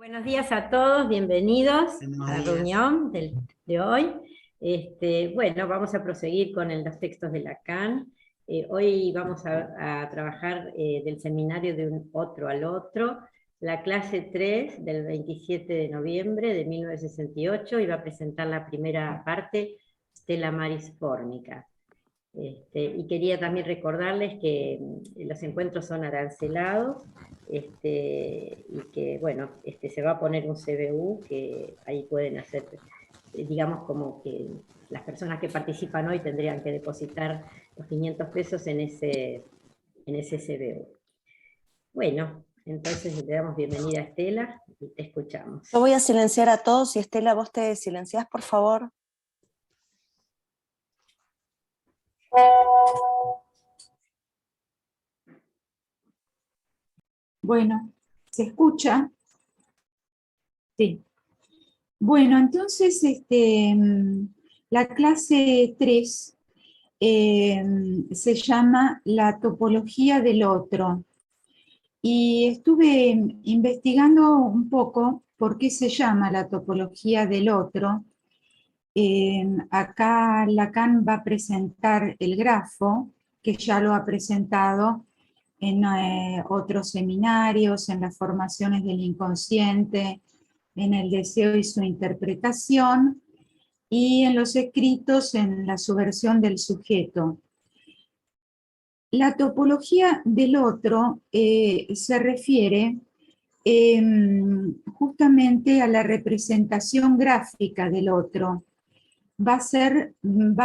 Buenos días a todos, bienvenidos Buenos a la días. reunión de hoy. Bueno, vamos a proseguir con los textos de Lacan. Hoy vamos a trabajar del seminario de un otro al otro, la clase 3 del 27 de noviembre de 1968, y va a presentar la primera parte, Stella Maris Formica. Y quería también recordarles que los encuentros son arancelados, y que, bueno, se va a poner un CBU que ahí pueden hacer, digamos, como que las personas que participan hoy tendrían que depositar los 500 pesos en ese CBU. Bueno, entonces le damos bienvenida a Estela y te escuchamos. Yo voy a silenciar a todos y Estela, vos te silenciás, por favor. Bueno, ¿se escucha? Sí. Bueno, entonces la clase 3 se llama la topología del otro. Y estuve investigando un poco por qué se llama la topología del otro. Acá Lacan va a presentar el grafo, que ya lo ha presentado en otros seminarios, en las formaciones del inconsciente, en el deseo y su interpretación, y en los escritos en la subversión del sujeto. La topología del otro se refiere justamente a la representación gráfica del otro. Va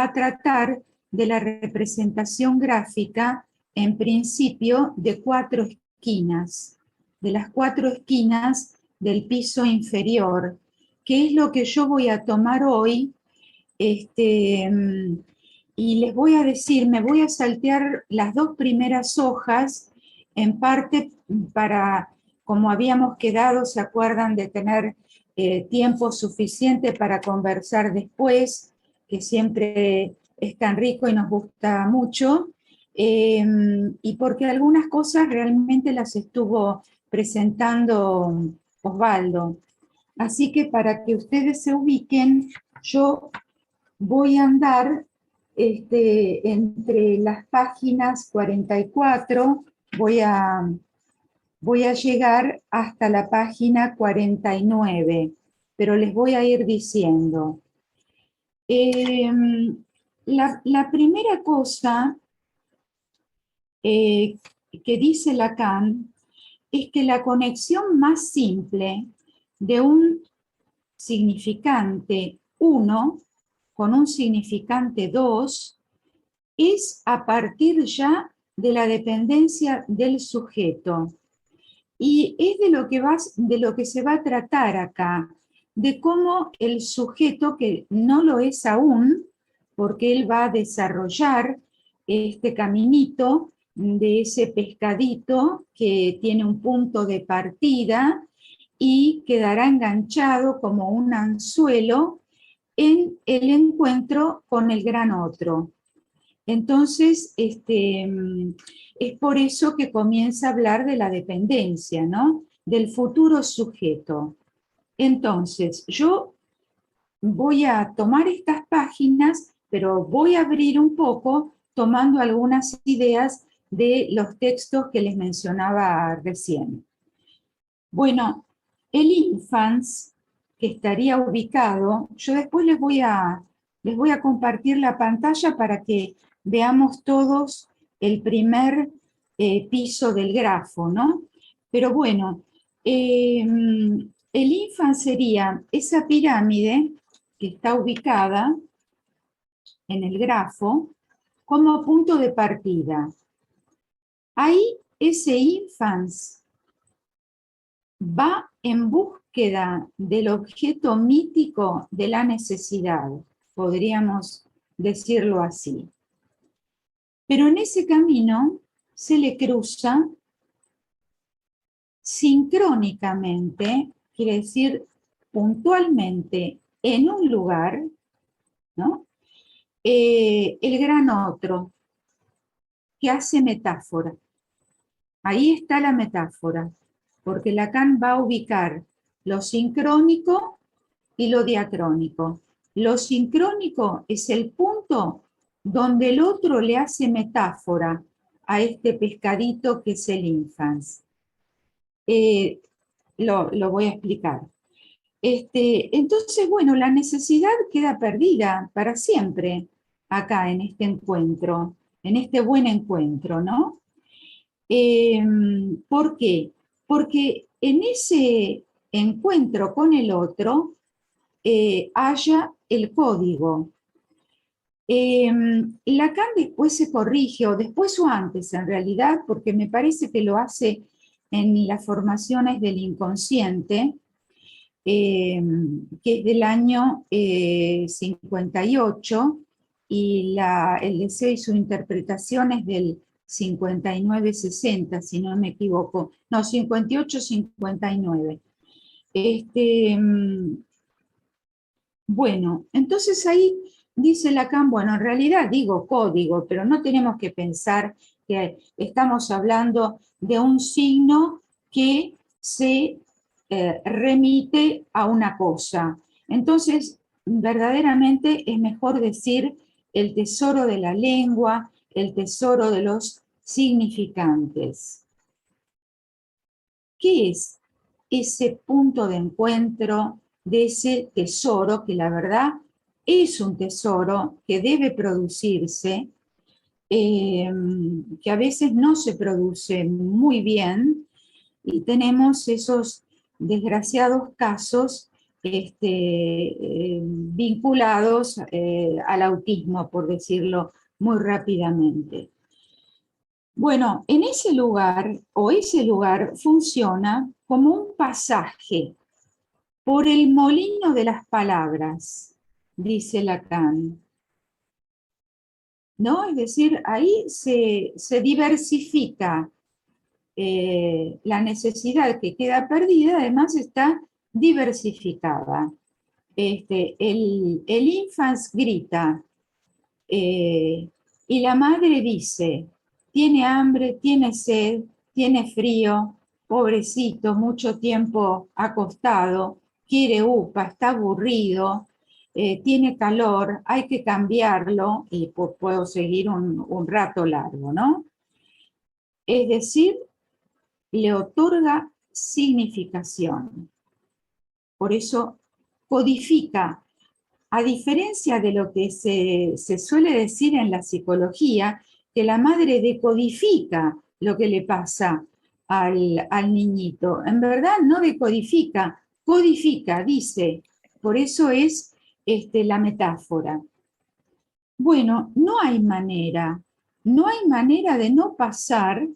a tratar de la representación gráfica, en principio, de 4 esquinas, de las 4 esquinas del piso inferior, que es lo que yo voy a tomar hoy, y les voy a decir, me voy a saltear las 2 primeras hojas, en parte para, como habíamos quedado, ¿se acuerdan de tener tiempo suficiente para conversar después, que siempre es tan rico y nos gusta mucho? Y porque algunas cosas realmente las estuvo presentando Osvaldo. Así que para que ustedes se ubiquen, yo voy a andar entre las páginas 44, voy a llegar hasta la página 49, pero les voy a ir diciendo. La primera cosa que dice Lacan es que la conexión más simple de un significante 1 con un significante 2 es a partir ya de la dependencia del sujeto. Y es de lo que se va a tratar acá, de cómo el sujeto, que no lo es aún, porque él va a desarrollar este caminito de ese pescadito que tiene un punto de partida y quedará enganchado como un anzuelo en el encuentro con el gran otro. Entonces, es por eso que comienza a hablar de la dependencia, ¿no? Del futuro sujeto. Entonces, yo voy a tomar estas páginas, pero voy a abrir un poco tomando algunas ideas de los textos que les mencionaba recién. Bueno, el infans, que estaría ubicado, yo después les voy a compartir la pantalla para que veamos todos el primer piso del grafo, ¿no? Pero bueno, el infans sería esa pirámide que está ubicada en el grafo como punto de partida. Ahí ese infans va en búsqueda del objeto mítico de la necesidad, podríamos decirlo así. Pero en ese camino se le cruza sincrónicamente, quiere decir puntualmente en un lugar, ¿no? El gran otro, que hace metáfora. Ahí está la metáfora, porque Lacan va a ubicar lo sincrónico y lo diacrónico. Lo sincrónico es el punto donde el otro le hace metáfora a este pescadito que es el infans. Lo voy a explicar. Entonces, bueno, la necesidad queda perdida para siempre acá en este encuentro, en este buen encuentro, ¿no? ¿Por qué? Porque en ese encuentro con el otro haya el código. Lacan después se corrige, o después o antes en realidad, porque me parece que lo hace en las formaciones del inconsciente, que es del año 58, y el deseo y su interpretación es del 59-60, si no me equivoco. No, 58-59. Bueno, entonces ahí dice Lacan, bueno, en realidad digo código, pero no tenemos que pensar que estamos hablando de un signo que se remite a una cosa. Entonces, verdaderamente es mejor decir el tesoro de la lengua, el tesoro de los significantes. ¿Qué es ese punto de encuentro de ese tesoro, que la verdad es un tesoro que debe producirse, que a veces no se produce muy bien, y tenemos esos desgraciados casos vinculados al autismo, por decirlo muy rápidamente? Bueno, en ese lugar, o ese lugar, funciona como un pasaje por el molino de las palabras, dice Lacan. ¿No? Es decir, ahí se diversifica la necesidad que queda perdida, además está diversificada. El infans grita, y la madre dice, tiene hambre, tiene sed, tiene frío, pobrecito, mucho tiempo acostado, quiere upa, está aburrido, tiene calor, hay que cambiarlo, y puedo seguir un rato largo, ¿no? Es decir, le otorga significación. Por eso codifica, a diferencia de lo que se suele decir en la psicología, que la madre decodifica lo que le pasa al niñito. En verdad no decodifica, codifica, dice. Por eso es la metáfora. Bueno, no hay manera de no pasar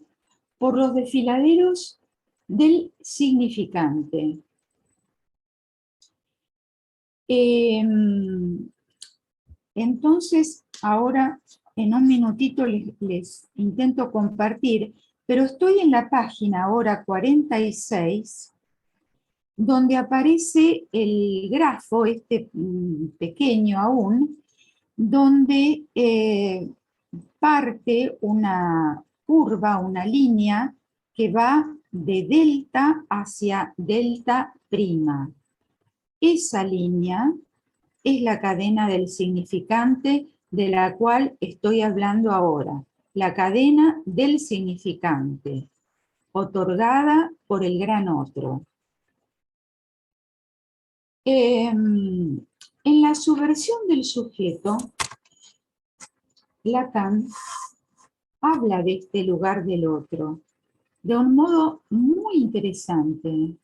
por los desfiladeros del significante. Entonces, ahora en un minutito les intento compartir, pero estoy en la página ahora 46, donde aparece el grafo, pequeño aún, donde parte una curva, una línea que va de delta hacia delta prima. Esa línea es la cadena del significante de la cual estoy hablando ahora, la cadena del significante, otorgada por el gran otro. En la subversión del sujeto, Lacan habla de este lugar del otro de un modo muy interesante,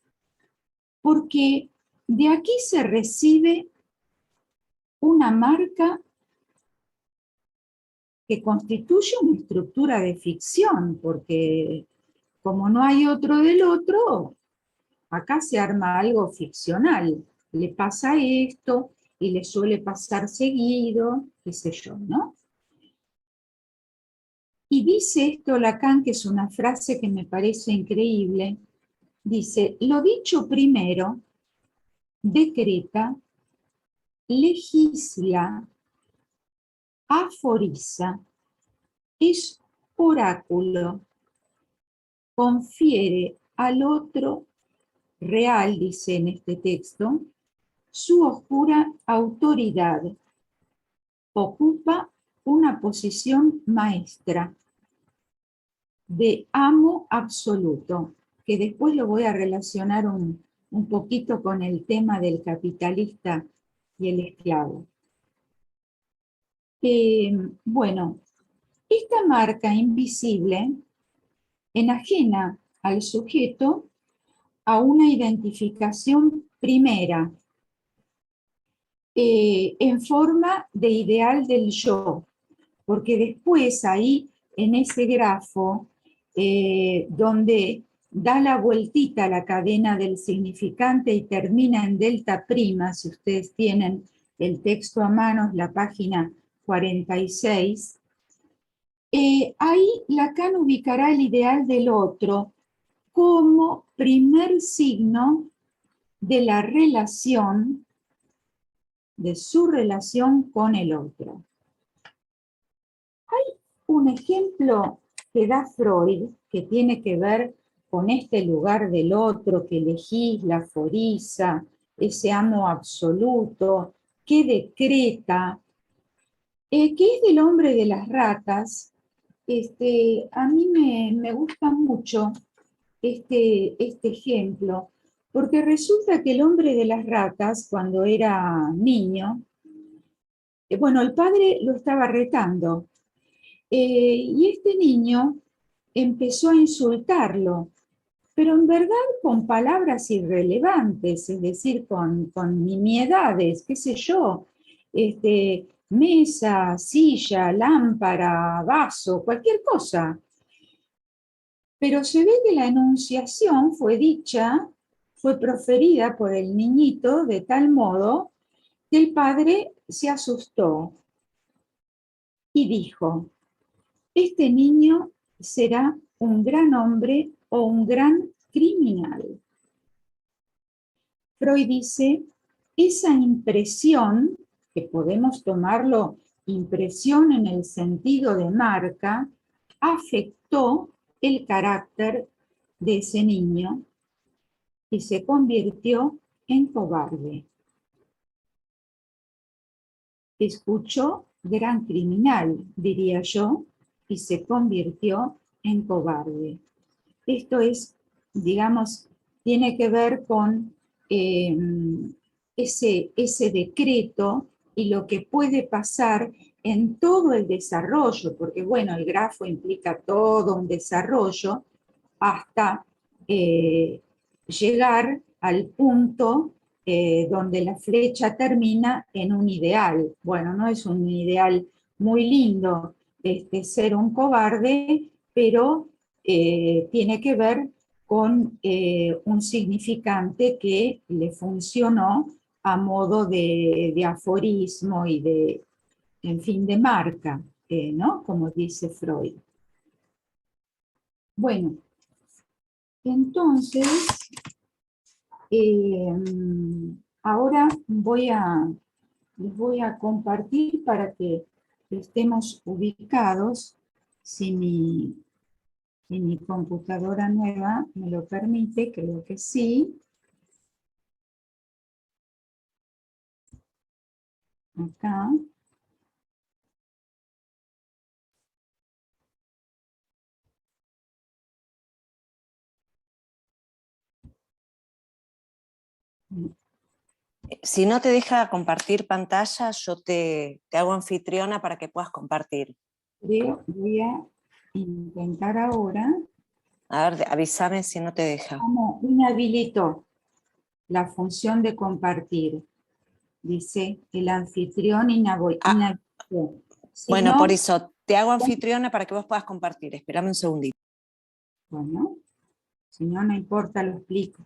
porque de aquí se recibe una marca que constituye una estructura de ficción, porque como no hay otro del otro, acá se arma algo ficcional. Le pasa esto y le suele pasar seguido, qué sé yo, ¿no? Y dice esto Lacan, que es una frase que me parece increíble. Dice, lo dicho primero decreta, legisla, aforiza, es oráculo, confiere al otro real, dice en este texto, su oscura autoridad. Ocupa una posición maestra de amo absoluto, que después lo voy a relacionar un poquito con el tema del capitalista y el esclavo. Bueno, esta marca invisible enajena al sujeto a una identificación primera, en forma de ideal del yo, porque después ahí en ese grafo, donde da la vueltita a la cadena del significante y termina en delta prima, si ustedes tienen el texto a mano, la página 46, ahí Lacan ubicará el ideal del otro como primer signo de la relación, de su relación con el otro. Hay un ejemplo que da Freud que tiene que ver con este lugar del otro que legisla, aforiza, ese amo absoluto, que decreta, que es del hombre de las ratas. A mí me gusta mucho este ejemplo, porque resulta que el hombre de las ratas, cuando era niño, bueno, el padre lo estaba retando, y este niño empezó a insultarlo, pero en verdad con palabras irrelevantes, es decir, con nimiedades, qué sé yo, mesa, silla, lámpara, vaso, cualquier cosa. Pero se ve que la enunciación fue dicha, fue proferida por el niñito de tal modo que el padre se asustó y dijo: este niño será un gran hombre o un gran criminal. Freud dice, esa impresión, que podemos tomarlo impresión en el sentido de marca, afectó el carácter de ese niño y se convirtió en cobarde. Escuchó gran criminal, diría yo, y se convirtió en cobarde. Esto es, digamos, tiene que ver con ese decreto y lo que puede pasar en todo el desarrollo, porque bueno, el grafo implica todo un desarrollo hasta llegar al punto donde la flecha termina en un ideal. Bueno, no es un ideal muy lindo ser un cobarde, pero tiene que ver con un significante que le funcionó a modo de aforismo y de, en fin, de marca, ¿no? Como dice Freud. Bueno, entonces, ahora les voy a compartir para que estemos ubicados, si mi computadora nueva me lo permite, creo que sí. Acá. Si no te deja compartir pantalla, yo te hago anfitriona para que puedas compartir. Voy a intentar ahora. A ver, avísame si no te deja. ¿Cómo inhabilitó la función de compartir? Dice el anfitrión inhabilitó. Si Bueno, no, por eso te hago anfitriona para que vos puedas compartir. Espérame un segundito. bueno, si no, no importa, lo explico.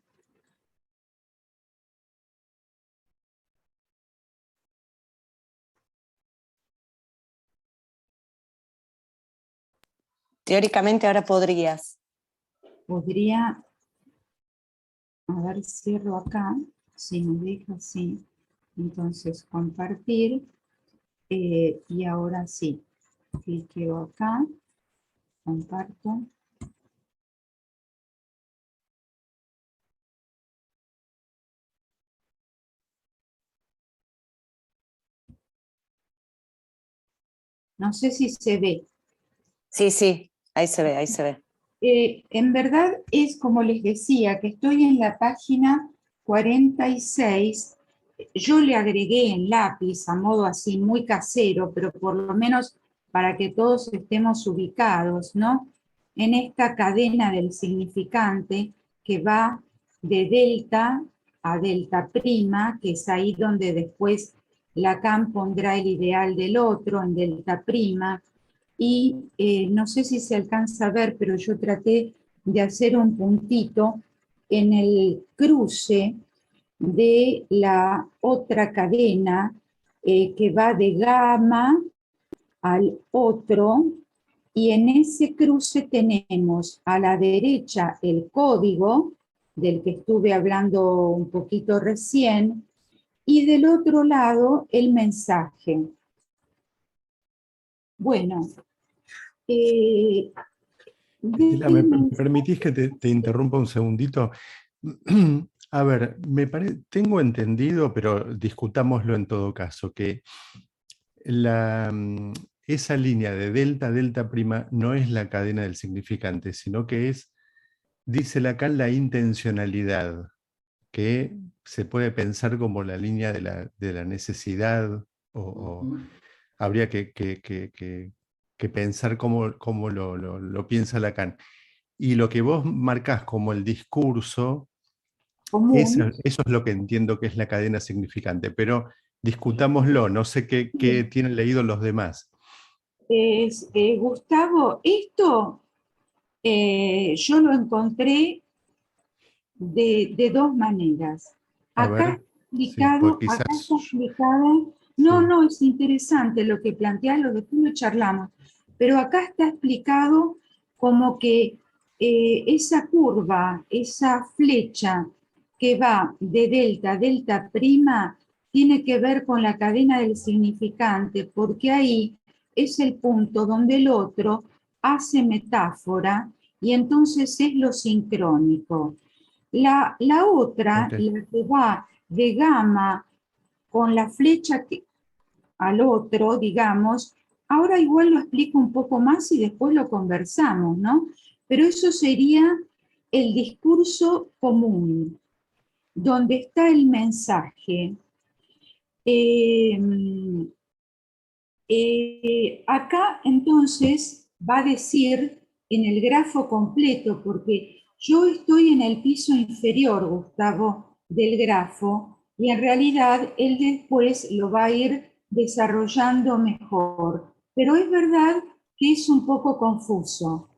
Teóricamente ahora podrías. Podría, a ver, cierro acá, si me deja así, entonces compartir, y ahora sí, cliqueo acá, comparto. No sé si se ve. Sí, sí, ahí se ve, ahí se ve. En verdad es como les decía, que estoy en la página 46. Yo le agregué en lápiz, a modo así muy casero, pero por lo menos para que todos estemos ubicados, ¿no? En esta cadena del significante que va de delta a delta prima, que es ahí donde después Lacan pondrá el ideal del otro en delta prima, y no sé si se alcanza a ver, pero yo traté de hacer un puntito en el cruce de la otra cadena que va de gamma al otro, y en ese cruce tenemos a la derecha el código, del que estuve hablando un poquito recién, y del otro lado el mensaje. Bueno, eh, Estela, del ¿me mensaje, permitís que te interrumpa un segundito? A ver, tengo entendido, pero discutámoslo en todo caso, que esa línea de delta, delta prima, no es la cadena del significante, sino que es, dice Lacan, la intencionalidad, que se puede pensar como la línea de la necesidad, o habría que pensar cómo lo piensa Lacan. Y lo que vos marcás como el discurso, eso, común. eso es lo que entiendo que es la cadena significante, pero discutámoslo, no sé qué tienen leído los demás. Gustavo, esto yo lo encontré de dos maneras. A ver, sí, pues Acá quizás, está explicado, no, sí, no, es interesante lo que planteas, lo después lo charlamos, pero acá está explicado como que esa curva, esa flecha que va de delta a delta prima, tiene que ver con la cadena del significante, porque ahí es el punto donde el otro hace metáfora y entonces es lo sincrónico. La otra, ok. la que va de gamma con la flecha al otro, digamos, ahora igual lo explico un poco más y después lo conversamos, ¿no? Pero eso sería el discurso común, donde está el mensaje. Eh, Acá entonces va a decir en el grafo completo, porque yo estoy en el piso inferior, Gustavo, del grafo, y en realidad él después lo va a ir desarrollando mejor. Pero es verdad que es un poco confuso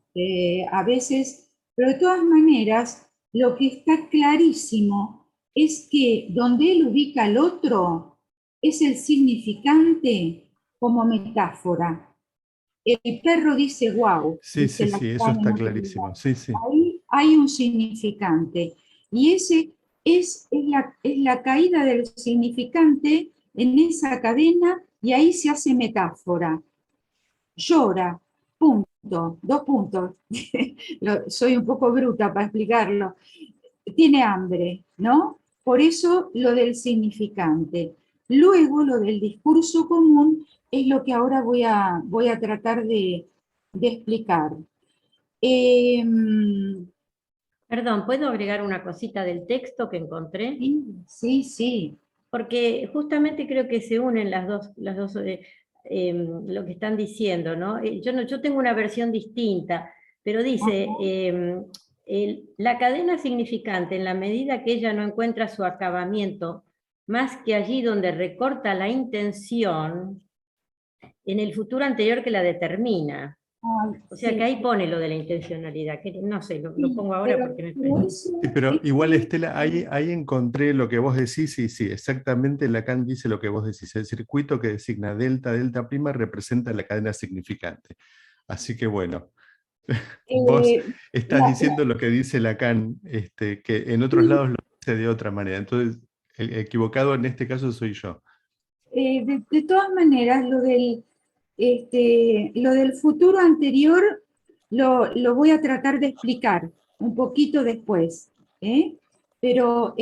a veces, pero de todas maneras, lo que está clarísimo es que donde él ubica al otro es el significante como metáfora. El perro dice wow, Sí, dice sí, la sí, eso en está otro lugar. clarísimo. Sí, sí. Ahí hay un significante. Y ese es la caída del significante en esa cadena y ahí se hace metáfora. Llora, punto, dos puntos. Soy un poco bruta para explicarlo. Tiene hambre, ¿no? Por eso lo del significante. Luego lo del discurso común es lo que ahora voy a tratar de explicar. Eh, Perdón, ¿puedo agregar una cosita del texto que encontré? sí, sí, sí. Porque justamente creo que se unen las dos lo que están diciendo, ¿no? Yo tengo una versión distinta, pero dice, la cadena significante, en la medida que ella no encuentra su acabamiento, más que allí donde recorta la intención, en el futuro anterior que la determina. Ah, O sea que sí, ahí pone lo de la intencionalidad, que no sé, lo sí, pongo ahora pero, porque me pero parece. Sí, eso, pero igual, Estela, ahí encontré lo que vos decís, y sí, exactamente Lacan dice lo que vos decís. El circuito que designa delta, delta prima representa la cadena significante. Así que bueno, vos eh, estás la- diciendo lo que dice Lacan, que en otros sí, lados lo dice de otra manera. Entonces, el equivocado en este caso soy yo. de todas maneras, lo del futuro anterior lo voy a tratar de explicar un poquito después, ¿eh? Pero,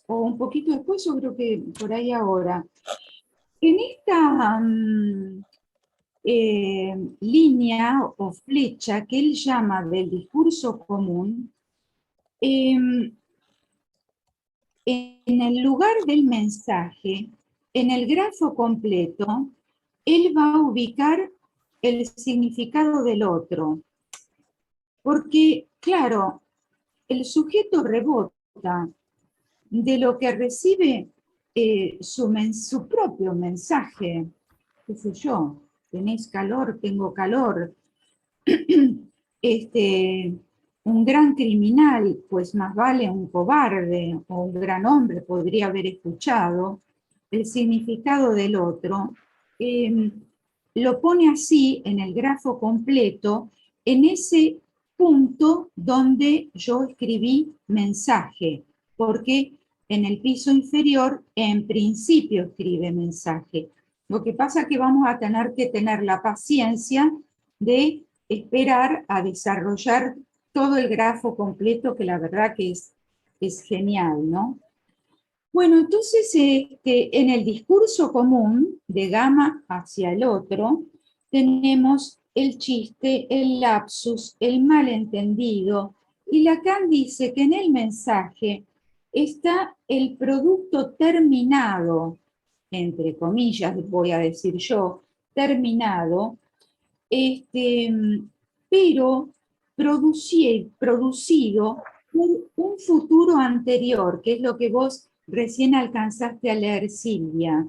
o un poquito después, yo creo que por ahí ahora. En esta, línea o flecha que él llama del discurso común, en el lugar del mensaje, en el grafo completo, él va a ubicar el significado del otro. Porque, claro, el sujeto rebota de lo que recibe su propio mensaje. ¿Qué sé yo? ¿Tenés calor? Tengo calor. Un gran criminal, pues más vale un cobarde, o un gran hombre podría haber escuchado el significado del otro. Lo pone así en el grafo completo, en ese punto donde yo escribí mensaje, porque en el piso inferior en principio escribe mensaje. Lo que pasa es que vamos a tener que tener la paciencia de esperar a desarrollar todo el grafo completo, que la verdad que es genial, ¿no? Bueno, entonces en el discurso común, de Gama hacia el otro, tenemos el chiste, el lapsus, el malentendido, y Lacan dice que en el mensaje está el producto terminado, entre comillas voy a decir yo, terminado, pero producido por un futuro anterior, que es lo que vos recién alcanzaste a leer, Silvia.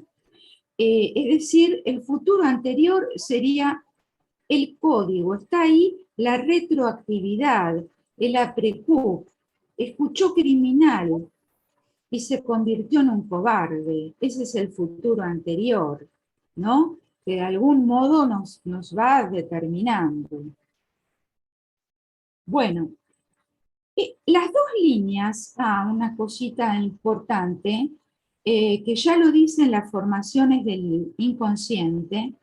Es decir, el futuro anterior sería el código, está ahí la retroactividad, el aprecoup, escuchó criminal y se convirtió en un cobarde. Ese es el futuro anterior, ¿no? Que de algún modo nos va determinando. Bueno, las dos líneas, una cosita importante, que ya lo dicen las formaciones del inconsciente,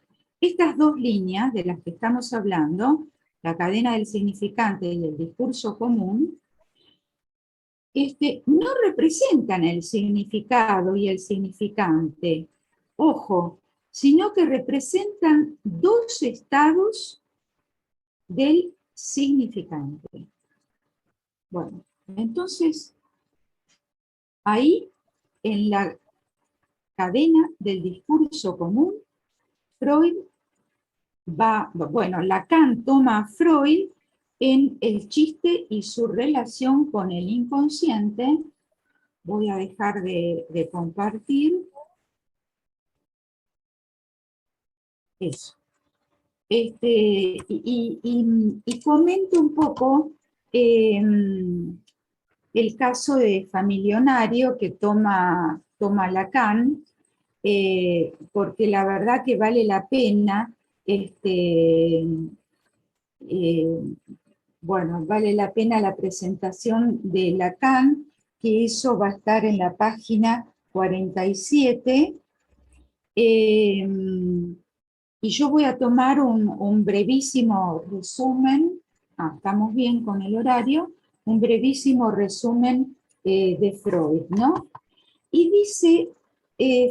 estas dos líneas de las que estamos hablando, la cadena del significante y el discurso común, no representan el significado y el significante, ojo, sino que representan dos estados del significante. Bueno, entonces, ahí en la cadena del discurso común, Freud Lacan toma a Freud en el chiste y su relación con el inconsciente. Voy a dejar de compartir. Eso. Y comento un poco el caso de Familionario que toma Lacan, porque la verdad que vale la pena, vale la pena la presentación de Lacan, que eso va a estar en la página 47. Y yo voy a tomar un brevísimo resumen, estamos bien con el horario, un brevísimo resumen de Freud, ¿no? Y dice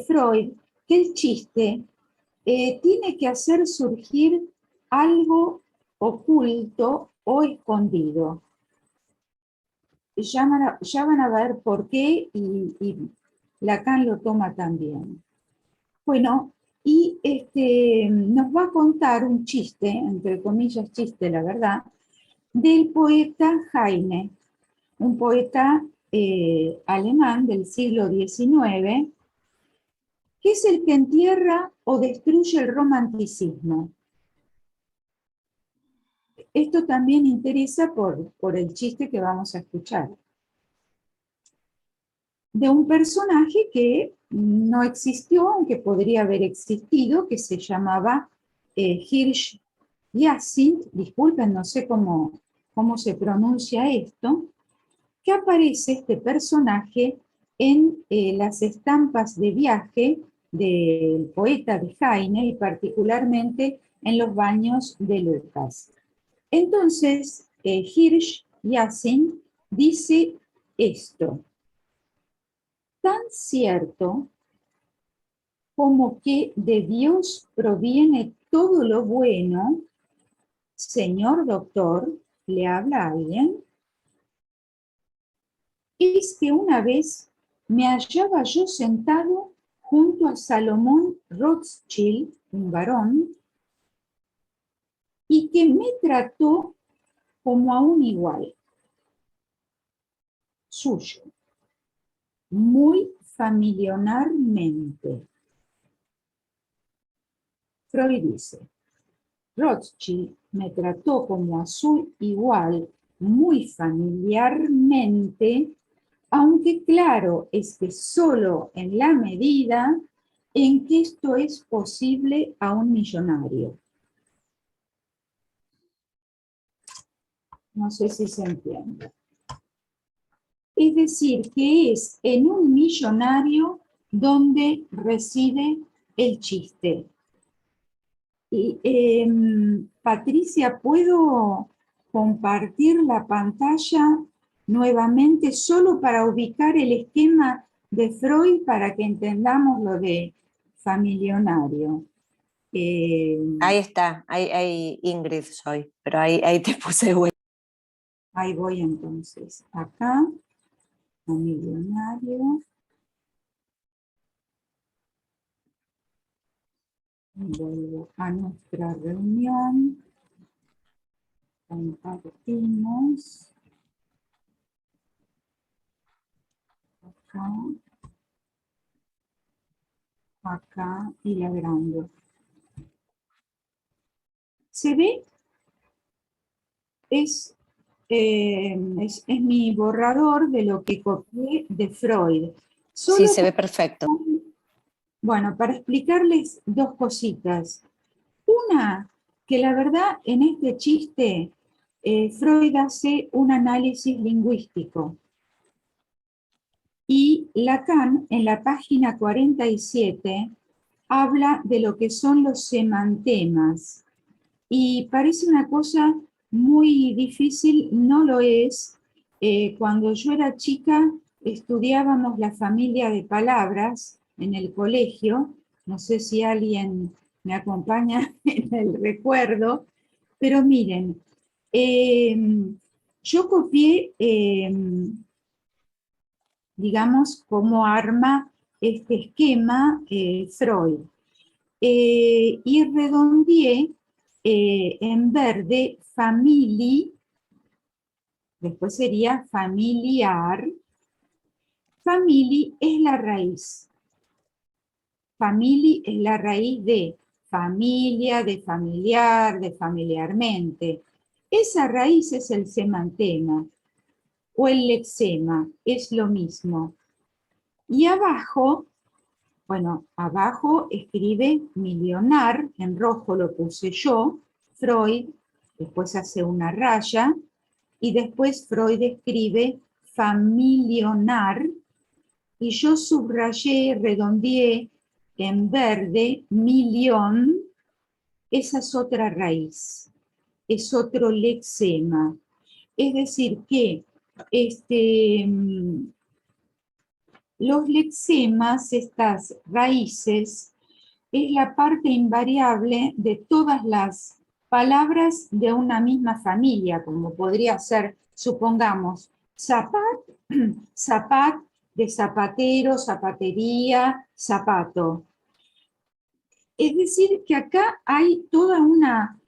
Freud que el chiste tiene que hacer surgir algo oculto o escondido. Ya van a ver por qué, y Lacan lo toma también. Bueno, y nos va a contar un chiste, entre comillas chiste, la verdad, del poeta Heine, un poeta alemán del siglo XIX, que es el que entierra o destruye el romanticismo. Esto también interesa por el chiste que vamos a escuchar. De un personaje que no existió, aunque podría haber existido, que se llamaba Hirsch Jacint, disculpen, no sé cómo se pronuncia esto, que aparece este personaje en las estampas de viaje del poeta de Heine y particularmente en los baños de Lucas. Entonces, Hirsch Jacint dice esto: tan cierto como que de Dios proviene todo lo bueno, señor doctor, le habla a alguien, es que una vez me hallaba yo sentado junto a Salomón Rothschild, un varón, y que me trató como a un igual suyo, muy familiarmente. Freud dice, Rothschild me trató como a su igual muy familiarmente, aunque claro es que solo en la medida en que esto es posible a un millonario. No sé si se entiende. Es decir, que es en un millonario donde reside el chiste. Y, Patricia, ¿puedo compartir la pantalla nuevamente solo para ubicar el esquema de Freud para que entendamos lo de familionario? Ahí está, ahí Ingrid soy, pero ahí te puse de vuelta. Ahí voy entonces. Acá, familionario. Vuelvo a nuestra reunión. Compartimos. Acá. Acá y la agrando. ¿Se ve? Es mi borrador de lo que copié de Freud. Sí, se ve perfecto. Bueno, para explicarles dos cositas. Una, que la verdad en este chiste Freud hace un análisis lingüístico. Y Lacan, en la página 47, habla de lo que son los semantemas. Y parece una cosa muy difícil, no lo es. Cuando yo era chica estudiábamos la familia de palabras en el colegio, no sé si alguien me acompaña en el recuerdo, pero miren, yo copié, digamos, como arma este esquema Freud. Y redondeé en verde family, después sería familiar. Family es la raíz. Family es la raíz de familia, de familiar, de familiarmente. Esa raíz es el semantema o el lexema, es lo mismo. Y abajo, bueno, abajo escribe millonar, en rojo lo puse yo, Freud, después hace una raya, y después Freud escribe familionar, y yo subrayé, redondeé en verde, millón, esa es otra raíz, es otro lexema. Es decir que los lexemas, estas raíces, es la parte invariable de todas las palabras de una misma familia, como podría ser, supongamos, zapat, zapat, de zapatero, zapatería, zapato. Es decir, que acá hay toda una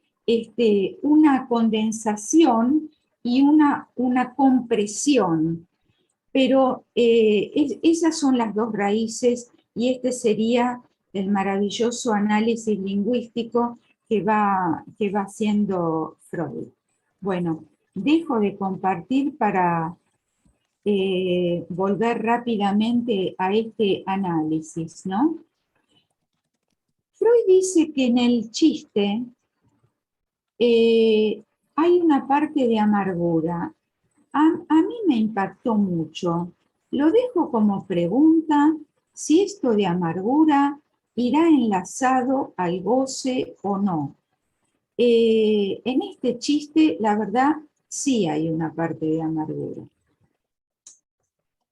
condensación y una compresión. Pero esas son las dos raíces y este sería el maravilloso análisis lingüístico que va haciendo Freud. Bueno, dejo de compartir para volver rápidamente a este análisis, ¿no? Freud dice que en el chiste hay una parte de amargura. A mí me impactó mucho. Lo dejo como pregunta si esto de amargura irá enlazado al goce o no. En este chiste, la verdad, sí hay una parte de amargura.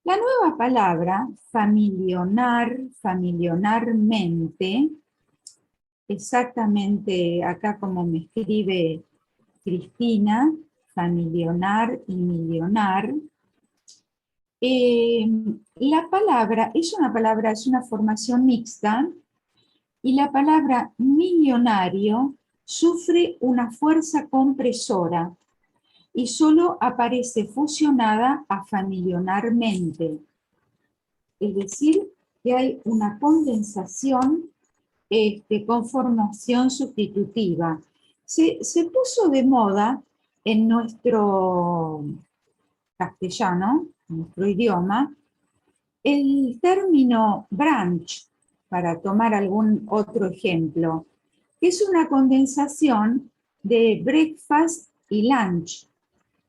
La nueva palabra, familionar, familionarmente, exactamente acá como me escribe Cristina, familionar y millonar. La palabra es una palabra, es una formación mixta, y la palabra millonario sufre una fuerza compresora y solo aparece fusionada a familionarmente. Es decir, que hay una condensación con formación sustitutiva. Se puso de moda en nuestro castellano, en nuestro idioma, el término brunch, para tomar algún otro ejemplo, que es una condensación de breakfast y lunch.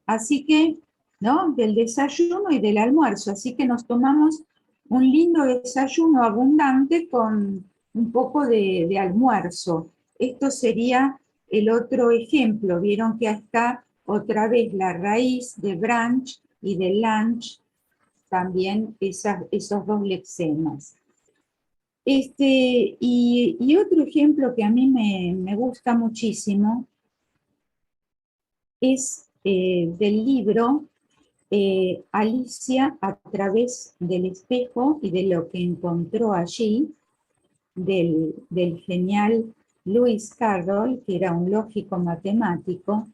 Así que, ¿no? Del desayuno y del almuerzo. Así que nos tomamos un lindo desayuno abundante con un poco de almuerzo. Esto sería el otro ejemplo. Vieron que está otra vez la raíz de brunch y de lunch, también esos dos lexemas. Y otro ejemplo que a mí me gusta muchísimo es del libro Alicia a través del espejo y de lo que encontró allí, del genial Lewis Carroll, que era un lógico matemático,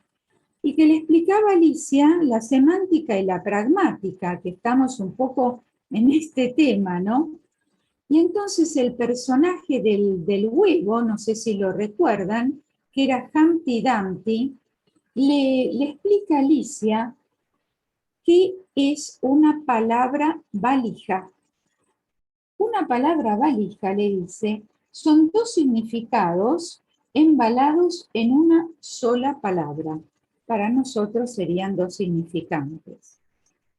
y que le explicaba a Alicia la semántica y la pragmática, que estamos un poco en este tema, ¿no? Y entonces el personaje del huevo, no sé si lo recuerdan, que era Humpty Dumpty, le explica a Alicia qué es una palabra valija. Una palabra valija, le dice, son dos significados embalados en una sola palabra. Para nosotros serían dos significantes.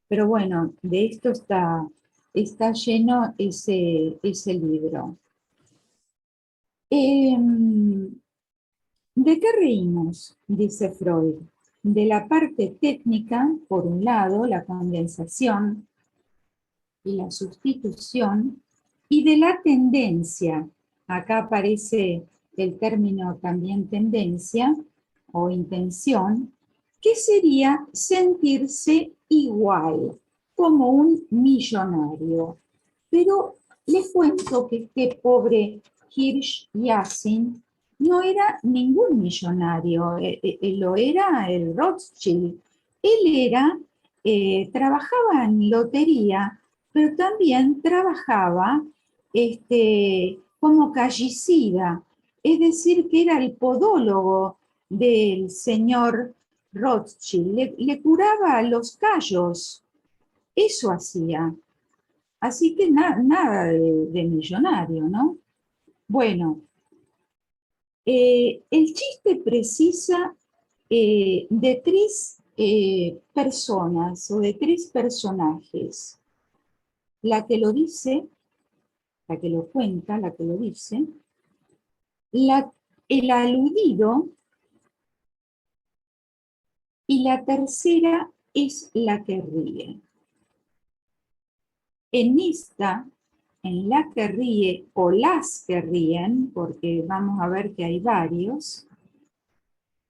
Pero bueno, de esto está lleno ese libro. ¿De qué reímos? Dice Freud. De la parte técnica, por un lado, la condensación y la sustitución, y de la tendencia. Acá aparece el término también tendencia o intención, que sería sentirse igual, como un millonario. Pero les cuento que este pobre Hirsch Yassin no era ningún millonario, lo era el Rothschild. Él trabajaba en lotería, pero también trabajaba como callicida, es decir, que era el podólogo del señor Rothschild, le curaba a los callos, eso hacía. Así que nada de millonario, ¿no? Bueno, el chiste precisa de tres personas o de tres personajes. La que lo dice, la que lo cuenta, la que lo dice, el aludido, y la tercera es la que ríe. En la que ríe o las que ríen, porque vamos a ver que hay varios,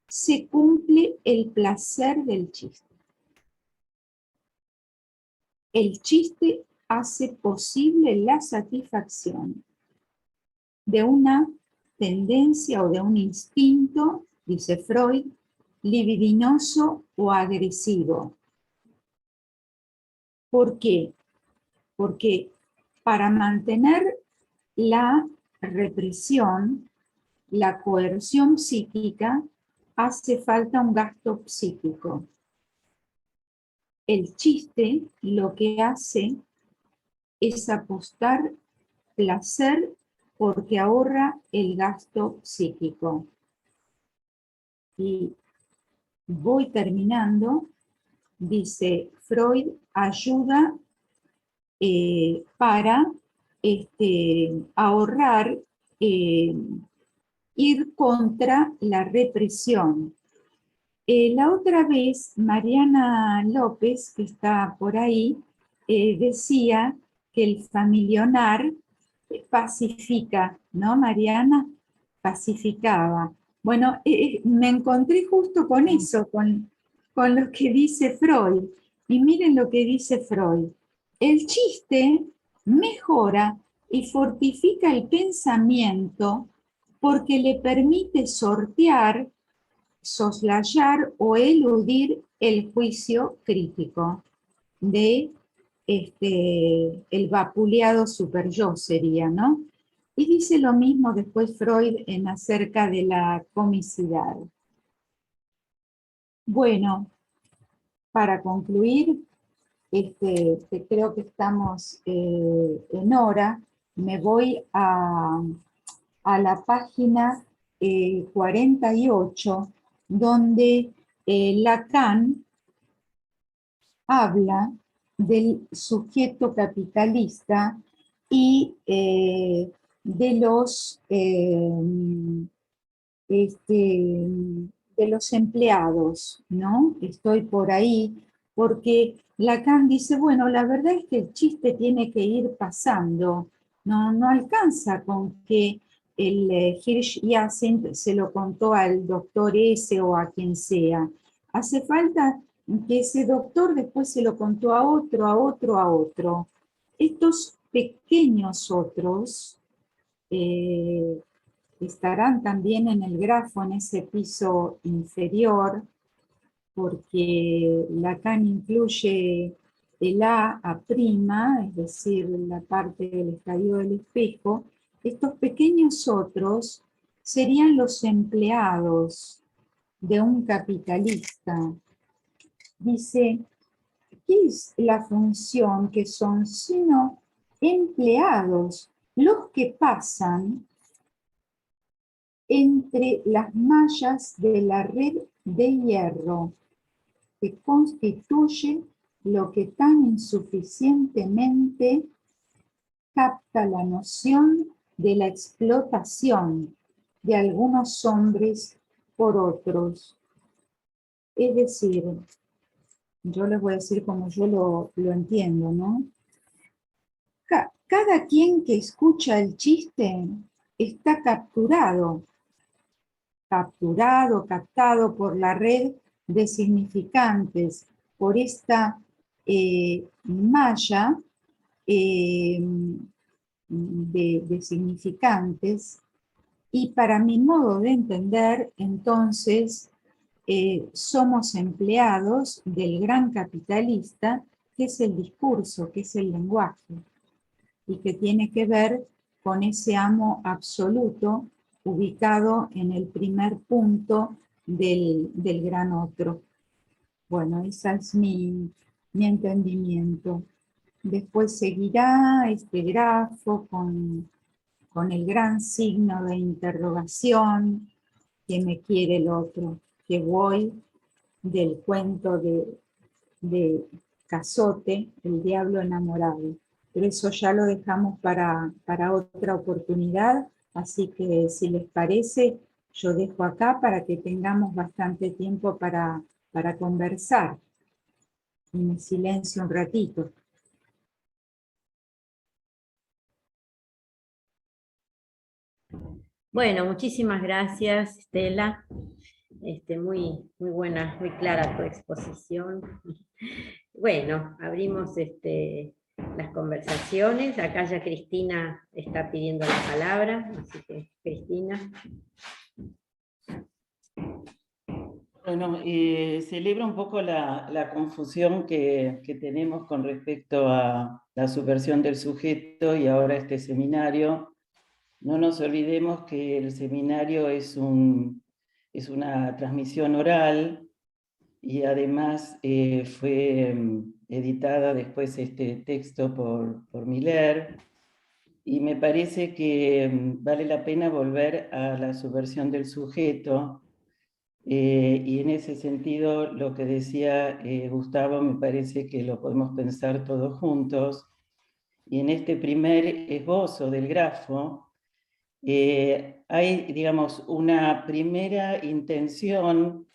se cumple el placer del chiste. El chiste hace posible la satisfacción de una tendencia o de un instinto, dice Freud, libidinoso o agresivo. ¿Por qué? Porque para mantener la represión, la coerción psíquica, hace falta un gasto psíquico. El chiste lo que hace es apostar placer porque ahorra el gasto psíquico. Y voy terminando. Dice, Freud ayuda para ahorrar, ir contra la represión. La otra vez, Mariana López, que está por ahí, decía que el familionar pacifica, ¿no, Mariana? pacificaba. Bueno, me encontré justo con eso, con lo que dice Freud. Y miren lo que dice Freud. El chiste mejora y fortifica el pensamiento porque le permite sortear, soslayar o eludir el juicio crítico de el vapuleado superyo sería, ¿no? Y dice lo mismo después Freud en acerca de la comicidad. Bueno, para concluir, que creo que estamos en hora, me voy a la página 48, donde Lacan habla del sujeto capitalista y de los empleados, ¿no? Estoy por ahí, porque Lacan dice, bueno, la verdad es que el chiste tiene que ir pasando, no alcanza con que el Hirsch Jacint se lo contó al doctor S o a quien sea. Hace falta que ese doctor después se lo contó a otro, a otro, a otro. Estos pequeños otros estarán también en el grafo, en ese piso inferior, porque Lacan incluye el A' prima, es decir, la parte del estadio del espejo. Estos pequeños otros serían los empleados de un capitalista. Dice, ¿qué es la función que son? Sino empleados, los que pasan entre las mallas de la red de hierro que constituye lo que tan insuficientemente capta la noción de la explotación de algunos hombres por otros. Es decir, yo les voy a decir como yo lo entiendo, ¿no? Cada quien que escucha el chiste está captado, captado por la red de significantes, por esta malla de significantes, y para mi modo de entender, entonces, somos empleados del gran capitalista, que es el discurso, que es el lenguaje, y que tiene que ver con ese amo absoluto ubicado en el primer punto del gran otro. Bueno, ese es mi entendimiento. Después seguirá este grafo con el gran signo de interrogación, que me quiere el otro, que voy del cuento de Cazotte, El diablo enamorado. Pero eso ya lo dejamos para otra oportunidad, así que si les parece, yo dejo acá para que tengamos bastante tiempo para conversar. Y me silencio un ratito. Bueno, muchísimas gracias, Estela. Muy buena, muy clara tu exposición. Bueno, abrimos las conversaciones. Acá ya Cristina está pidiendo la palabra, así que Cristina. Bueno, celebro un poco la confusión que tenemos con respecto a la subversión del sujeto y ahora este seminario. No nos olvidemos que el seminario es una transmisión oral y además fue editada después este texto por Miller, y me parece que vale la pena volver a la subversión del sujeto, y en ese sentido lo que decía Gustavo me parece que lo podemos pensar todos juntos, y en este primer esbozo del grafo hay, digamos, una primera intención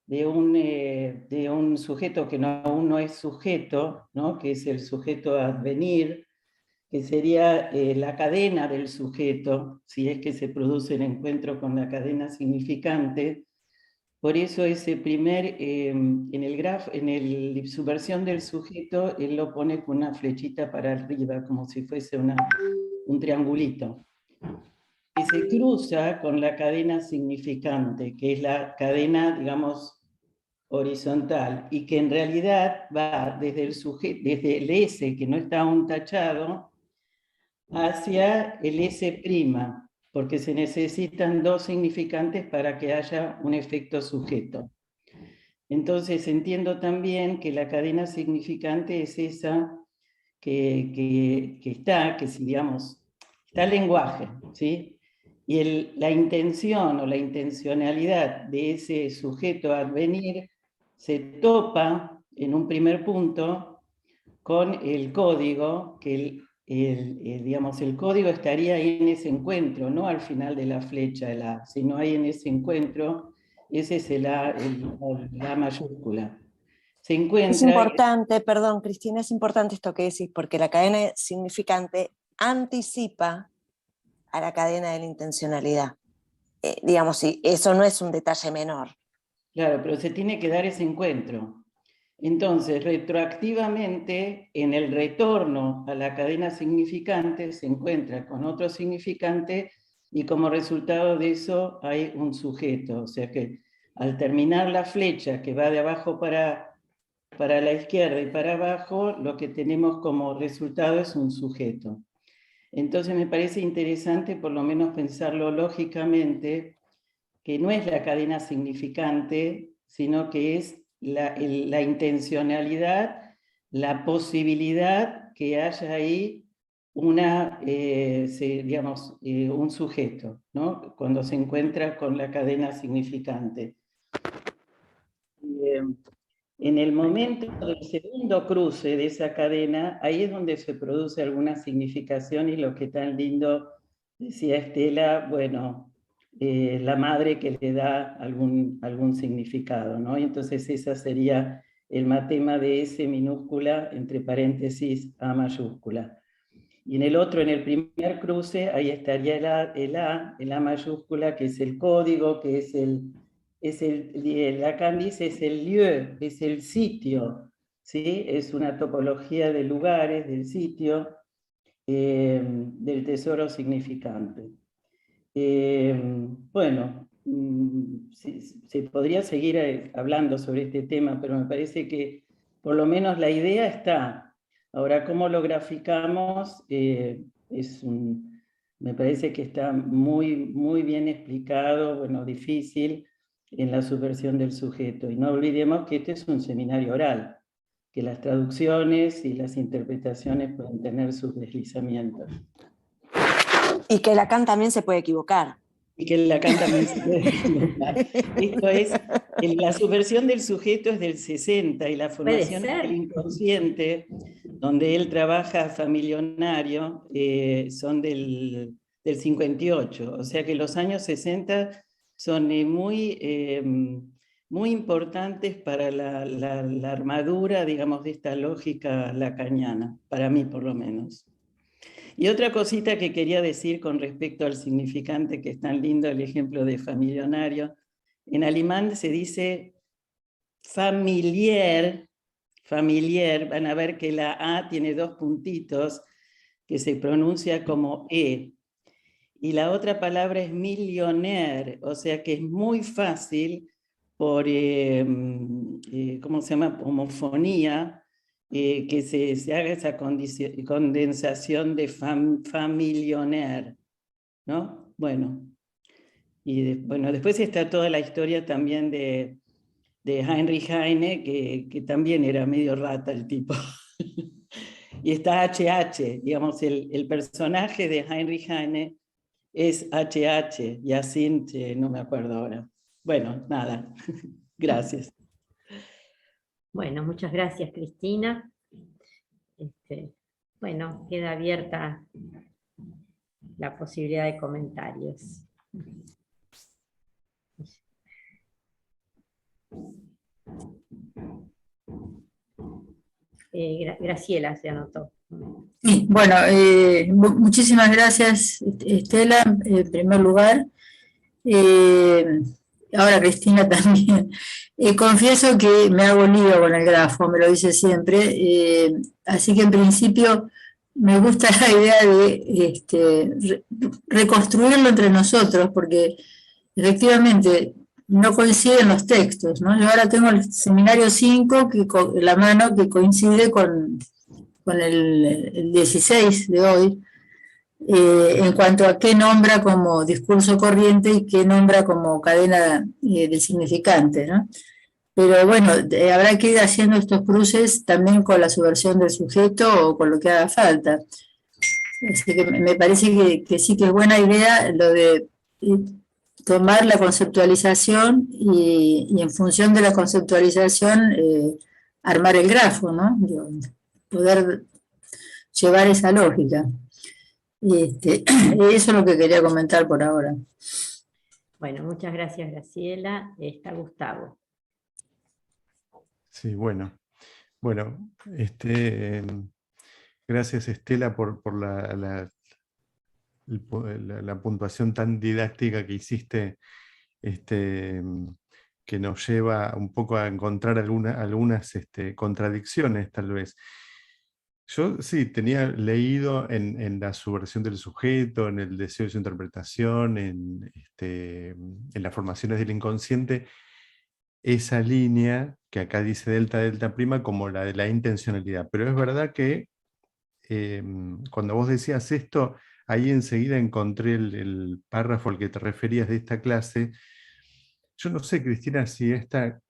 de un sujeto que aún no es sujeto, ¿no? Que es el sujeto a advenir, que sería la cadena del sujeto, si es que se produce el encuentro con la cadena significante. Por eso ese primer, en el subversión del sujeto, él lo pone con una flechita para arriba, como si fuese un triangulito. Y se cruza con la cadena significante, que es la cadena, digamos, horizontal, y que en realidad va desde el S, que no está aún tachado, hacia el S', porque se necesitan dos significantes para que haya un efecto sujeto. Entonces entiendo también que la cadena significante es esa que está, que si digamos, está el lenguaje, ¿sí? Y la intención o la intencionalidad de ese sujeto a advenir se topa en un primer punto con el código, que digamos, el código estaría ahí en ese encuentro, no al final de la flecha, sino ahí en ese encuentro, ese es la mayúscula. Se encuentra... Es importante, perdón, Cristina, es importante esto que decís, porque la cadena significante anticipa a la cadena de la intencionalidad. Digamos, sí, eso no es un detalle menor. Claro, pero se tiene que dar ese encuentro. Entonces, retroactivamente, en el retorno a la cadena significante, se encuentra con otro significante y como resultado de eso hay un sujeto. O sea que al terminar la flecha que va de abajo para la izquierda y para abajo, lo que tenemos como resultado es un sujeto. Entonces me parece interesante por lo menos pensarlo lógicamente, que no es la cadena significante, sino que es la intencionalidad, la posibilidad que haya ahí un sujeto, ¿no? Cuando se encuentra con la cadena significante. En el momento del segundo cruce de esa cadena, ahí es donde se produce alguna significación y lo que tan lindo decía Estela, bueno, la madre que le da algún significado, ¿no? Y entonces esa sería el matema de S minúscula, entre paréntesis, A mayúscula. Y en el otro, en el primer cruce, ahí estaría el A mayúscula, que es el código, que Lacan dice, es el lieu, es el sitio, ¿sí? Es una topología de lugares, del sitio, del tesoro significante. Bueno, se podría seguir hablando sobre este tema, pero me parece que por lo menos la idea está. Ahora, cómo lo graficamos me parece que está muy, muy bien explicado, bueno, difícil, en la subversión del sujeto. Y no olvidemos que este es un seminario oral, que las traducciones y las interpretaciones pueden tener sus deslizamientos. Y que Lacan también se puede equivocar. Y que Lacan también se puede equivocar. Esto es, la subversión del sujeto es del 60 y la formación del inconsciente, donde él trabaja familionario, son del 58. O sea que los años 60 son muy importantes para la armadura, digamos, de esta lógica lacaniana, para mí por lo menos. Y otra cosita que quería decir con respecto al significante, que es tan lindo el ejemplo de familionario, en alemán se dice familiar, van a ver que la A tiene dos puntitos que se pronuncia como E, y la otra palabra es millionaire, o sea que es muy fácil por, ¿cómo se llama?, homofonía, que se haga esa condensación de familionaire, ¿no? Bueno, bueno, después está toda la historia también de Heinrich Heine, que también era medio rata el tipo. Y está HH, digamos, el personaje de Heinrich Heine es HH, Jacinthe, no me acuerdo ahora. Bueno, nada, gracias. Bueno, muchas gracias, Cristina. Bueno, queda abierta la posibilidad de comentarios. Graciela se anotó. Sí, bueno, muchísimas gracias, Estela, en primer lugar. Eh, Ahora Cristina también. Confieso que me hago lío con el grafo, me lo dice siempre. Así que en principio me gusta la idea de reconstruirlo entre nosotros, porque efectivamente no coinciden los textos, ¿no? Yo ahora tengo el seminario 5 en la mano que coincide con el 16 de hoy, en cuanto a qué nombra como discurso corriente y qué nombra como cadena del significante, ¿no? Pero bueno, habrá que ir haciendo estos cruces también con la subversión del sujeto o con lo que haga falta. Así que me parece que sí que es buena idea lo de tomar la conceptualización y en función de la conceptualización armar el grafo, ¿no? Poder llevar esa lógica. Eso es lo que quería comentar por ahora. Bueno, muchas gracias, Graciela. Está Gustavo. Sí, bueno. Bueno, gracias Estela por la puntuación tan didáctica que hiciste, que nos lleva un poco a encontrar algunas contradicciones tal vez. Yo sí, tenía leído en la subversión del sujeto, en el deseo de su interpretación, en las formaciones del inconsciente, esa línea que acá dice delta, delta prima, como la de la intencionalidad. Pero es verdad que cuando vos decías esto, ahí enseguida encontré el párrafo al que te referías de esta clase. Yo no sé, Cristina, si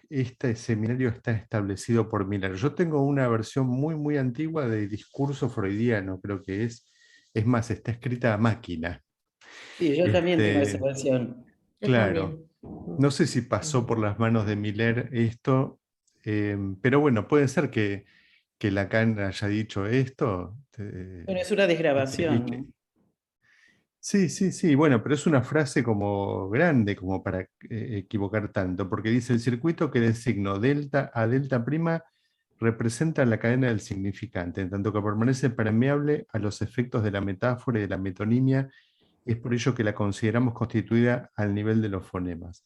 este seminario está establecido por Miller. Yo tengo una versión muy, muy antigua de discurso freudiano, creo que es. Es más, está escrita a máquina. Sí, yo también tengo esa versión. Yo Claro. también. No sé si pasó por las manos de Miller esto, pero bueno, puede ser que Lacan haya dicho esto. Bueno, es una desgrabación, ¿no? Sí, sí, sí, bueno, pero es una frase como grande, como para equivocar tanto, porque dice: el circuito que designo delta a delta prima representa la cadena del significante, en tanto que permanece permeable a los efectos de la metáfora y de la metonimia, es por ello que la consideramos constituida al nivel de los fonemas.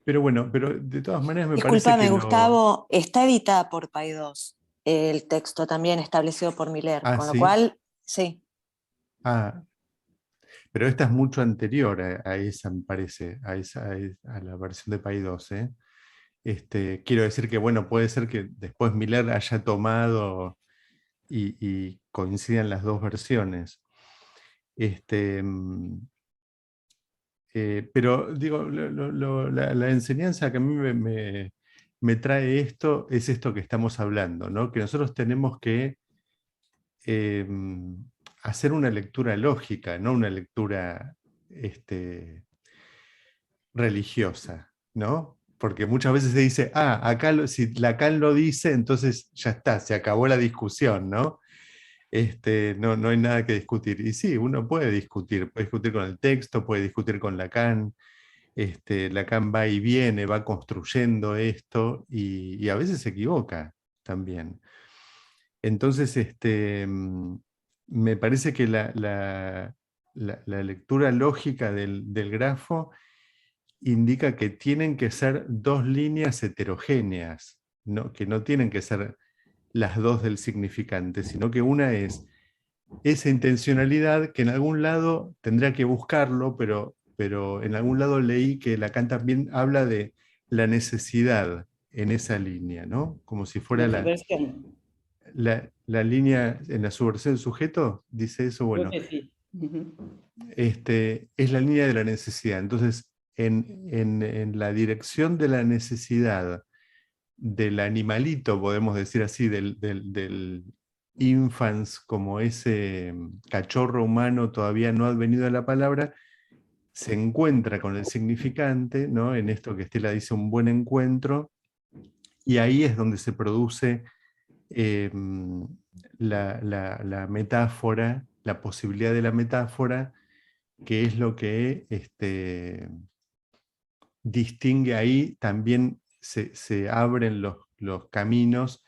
Pero bueno, pero de todas maneras me parece Discúlpame, que Gustavo, está editada por Paidós, el texto también establecido por Miller, Ah, con lo sí. cual, sí. Ah, pero esta es mucho anterior a esa, me parece, a la versión de Paidós, ¿eh? Quiero decir que, bueno, puede ser que después Miller haya tomado y coincidan las dos versiones. Pero digo, la enseñanza que a mí me trae esto es esto que estamos hablando, ¿no? Que nosotros tenemos que hacer una lectura lógica, no una lectura religiosa, ¿no? Porque muchas veces se dice: acá si Lacan lo dice, entonces ya está, se acabó la discusión, ¿no? No hay nada que discutir. Y sí, uno puede discutir con el texto, puede discutir con Lacan. Lacan va y viene, va construyendo esto y a veces se equivoca también. Entonces, me parece que la lectura lógica del grafo indica que tienen que ser dos líneas heterogéneas, que no tienen que ser las dos del significante, sino que una es esa intencionalidad que en algún lado tendrá que buscarlo, pero en algún lado leí que Lacan también habla de la necesidad en esa línea, ¿no? Como si En fuera otra versión, la línea en la subversión del sujeto, dice eso, creo bueno, que sí. Ujú. es la línea de la necesidad. Entonces, en la dirección de la necesidad del animalito, podemos decir así, del infans, como ese cachorro humano todavía no advenido a la palabra, se encuentra con el significante, ¿no? En esto que Estela dice, un buen encuentro, y ahí es donde se produce la metáfora, la posibilidad de la metáfora, que es lo que distingue ahí. También se abren los caminos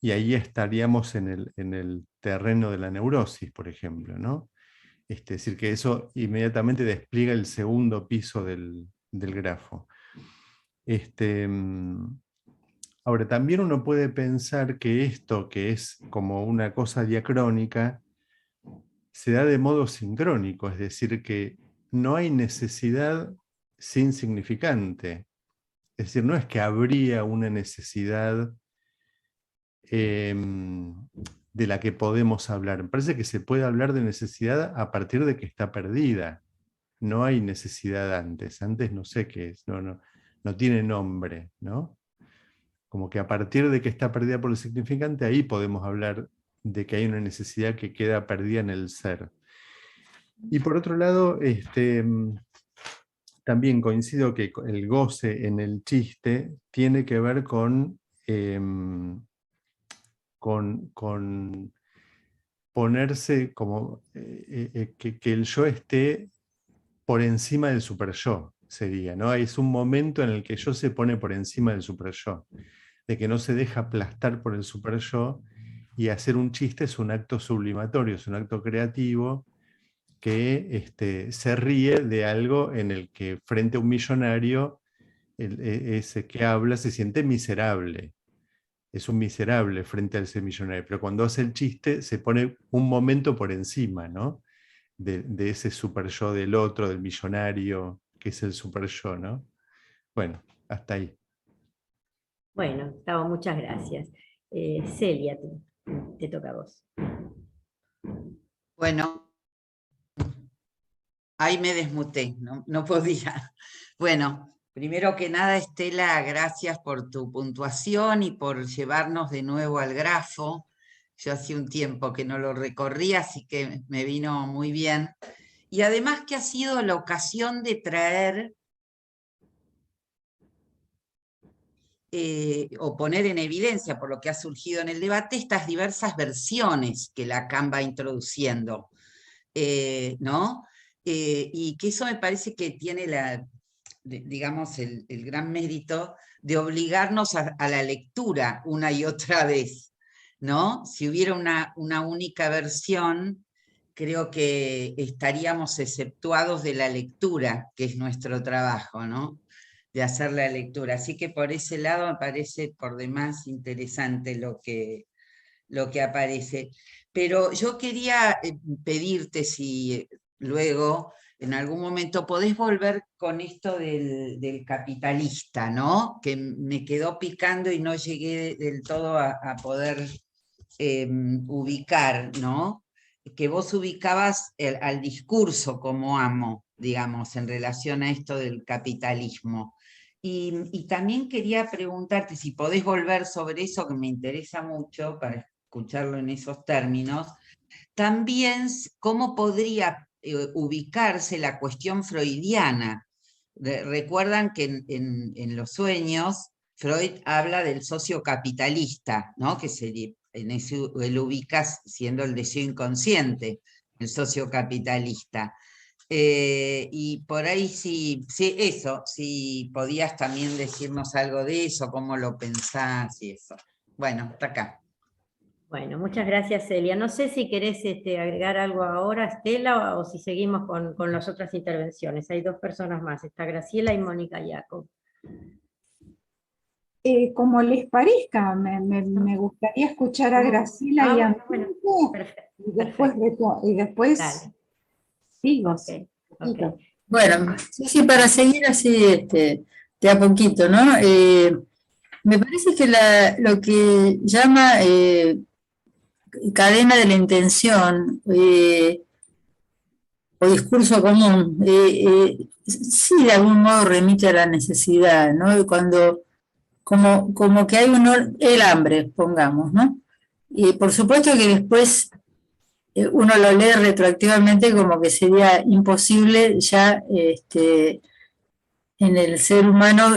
y ahí estaríamos en el terreno de la neurosis, por ejemplo, ¿no? Es decir, que eso inmediatamente despliega el segundo piso del grafo. Ahora, también uno puede pensar que esto, que es como una cosa diacrónica, se da de modo sincrónico, es decir, que no hay necesidad sin significante. Es decir, no es que habría una necesidad de la que podemos hablar. Me parece que se puede hablar de necesidad a partir de que está perdida. No hay necesidad antes. Antes no sé qué es, no tiene nombre, ¿no? Como que a partir de que está perdida por el significante, ahí podemos hablar de que hay una necesidad que queda perdida en el ser. Y por otro lado, también coincido que el goce en el chiste tiene que ver con ponerse como que el yo esté por encima del super yo, sería, ¿no? Es un momento en el que yo se pone por encima del super yo, de que no se deja aplastar por el super yo, y hacer un chiste es un acto sublimatorio, es un acto creativo que se ríe de algo en el que frente a un millonario ese que habla se siente miserable. Es un miserable frente a ese millonario, pero cuando hace el chiste se pone un momento por encima, ¿no? De ese super yo del otro, del millonario, que es el super yo, ¿no? Bueno, hasta ahí. Bueno, Gustavo, muchas gracias. Celia, te toca a vos. Bueno, ahí me desmuté, no podía. Bueno, primero que nada, Estela, gracias por tu puntuación y por llevarnos de nuevo al grafo. Yo hacía un tiempo que no lo recorría, así que me vino muy bien. Y además que ha sido la ocasión de traer o poner en evidencia, por lo que ha surgido en el debate, estas diversas versiones que Lacan va introduciendo, ¿no? Y que eso me parece que tiene digamos, el gran mérito de obligarnos a la lectura una y otra vez, ¿no? Si hubiera una única versión, creo que estaríamos exceptuados de la lectura, que es nuestro trabajo, ¿no? De hacer la lectura. Así que por ese lado me parece por demás interesante lo que aparece. Pero yo quería pedirte si luego, en algún momento, podés volver con esto del capitalista, ¿no? Que me quedó picando y no llegué del todo a poder ubicar, ¿no? Que vos ubicabas al discurso como amo, digamos, en relación a esto del capitalismo. Y también quería preguntarte si podés volver sobre eso, que me interesa mucho para escucharlo en esos términos. También, ¿cómo podría ubicarse la cuestión freudiana? Recuerdan que en los sueños Freud habla del socio capitalista, ¿no? Que en eso él ubica siendo el deseo inconsciente, el socio capitalista. Y por ahí sí, eso, si podías también decirnos algo de eso, cómo lo pensás y eso. Bueno, hasta acá. Bueno, muchas gracias, Celia. No sé si querés agregar algo ahora, Estela, o si seguimos con las otras intervenciones. Hay dos personas más, está Graciela y Mónica Jacob. Como les parezca, me gustaría escuchar a Graciela y a Mónica, perfecto. y después Dale. sigo. Okay. Bueno, sí, para seguir así de a poquito, ¿no? Me parece que lo que llama cadena de la intención o discurso común, sí de algún modo remite a la necesidad, ¿no? Cuando, como que hay el hambre, pongamos, ¿no? Y por supuesto que después uno lo lee retroactivamente como que sería imposible ya en el ser humano,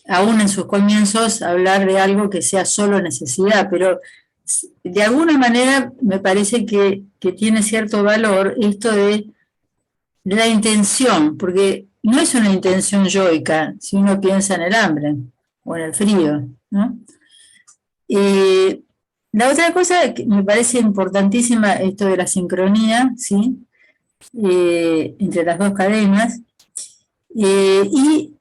aún en sus comienzos, hablar de algo que sea solo necesidad, pero de alguna manera me parece que tiene cierto valor esto de la intención, porque no es una intención yoica si uno piensa en el hambre o en el frío, ¿no? La otra cosa que me parece importantísima, esto de la sincronía, ¿sí? Entre las dos cadenas. Y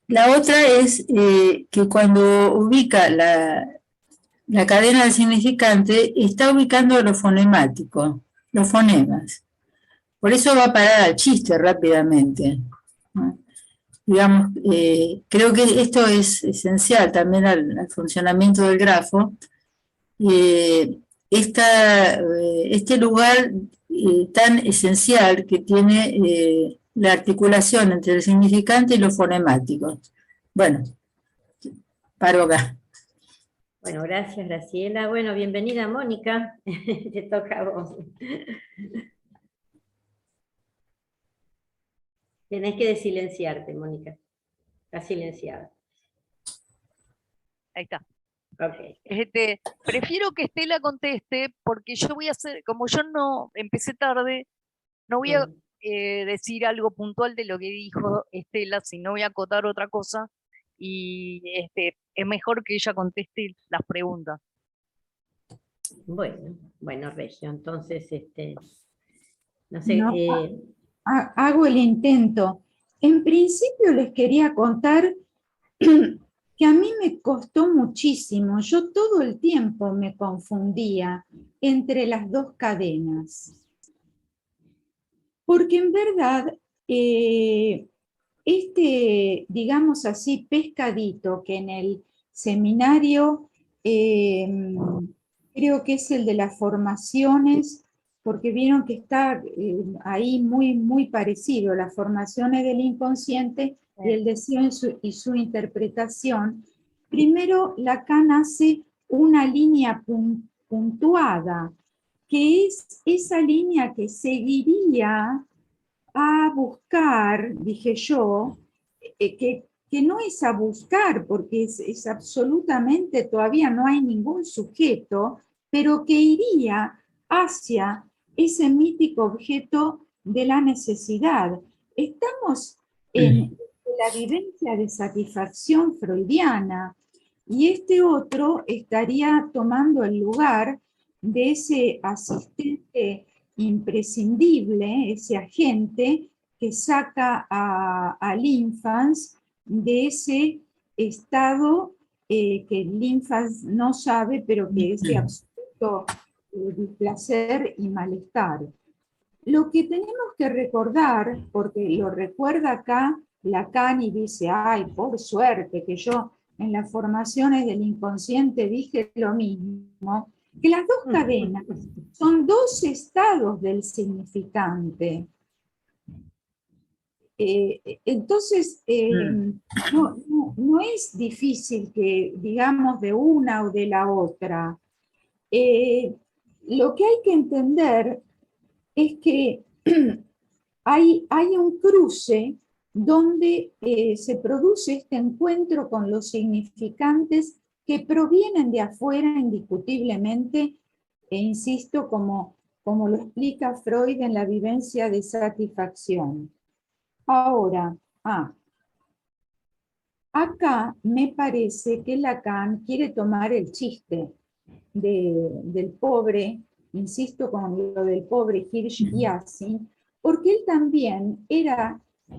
la otra es que cuando ubica la cadena del significante, está ubicando lo fonemático, los fonemas. Por eso va a parar al chiste rápidamente, ¿no? Digamos, creo que esto es esencial también al funcionamiento del grafo. Este lugar tan esencial que tiene la articulación entre el significante y los fonemáticos. Bueno, paro acá. Bueno, gracias, Graciela. Bueno, bienvenida, Mónica. Te toca a vos. Tenés que desilenciarte, Mónica. Está silenciada. Ahí está. Ok. Prefiero que Estela conteste porque yo voy a hacer, como yo no empecé tarde, no voy a decir algo puntual de lo que dijo Estela, sino voy a acotar otra cosa y es mejor que ella conteste las preguntas. Bueno, Regio, entonces, no sé. No, hago el intento. En principio les quería contar que a mí me costó muchísimo. Yo todo el tiempo me confundía entre las dos cadenas. Porque en verdad, digamos así, pescadito que en el seminario, creo que es el de las formaciones, porque vieron que está ahí muy, muy parecido, las formaciones del inconsciente y el deseo y su interpretación. Primero, Lacan hace una línea puntuada, que es esa línea que seguiría a buscar, dije yo, que no es a buscar, porque es absolutamente, todavía no hay ningún sujeto, pero que iría hacia ese mítico objeto de la necesidad. Estamos en la vivencia de satisfacción freudiana, y este otro estaría tomando el lugar de ese asistente imprescindible, ese agente que saca al infans de ese estado que el infans no sabe, pero que es de absoluto displacer y malestar. Lo que tenemos que recordar, porque lo recuerda acá Lacan y dice, ay, por suerte que yo en las formaciones del inconsciente dije lo mismo, que las dos cadenas son dos estados del significante. Entonces, no es difícil que digamos de una o de la otra. Lo que hay que entender es que hay un cruce donde se produce este encuentro con los significantes que provienen de afuera indiscutiblemente, e insisto, como lo explica Freud en la vivencia de satisfacción. Ahora, acá me parece que Lacan quiere tomar el chiste del pobre, insisto con lo del pobre Hirsch-Yassin, porque él también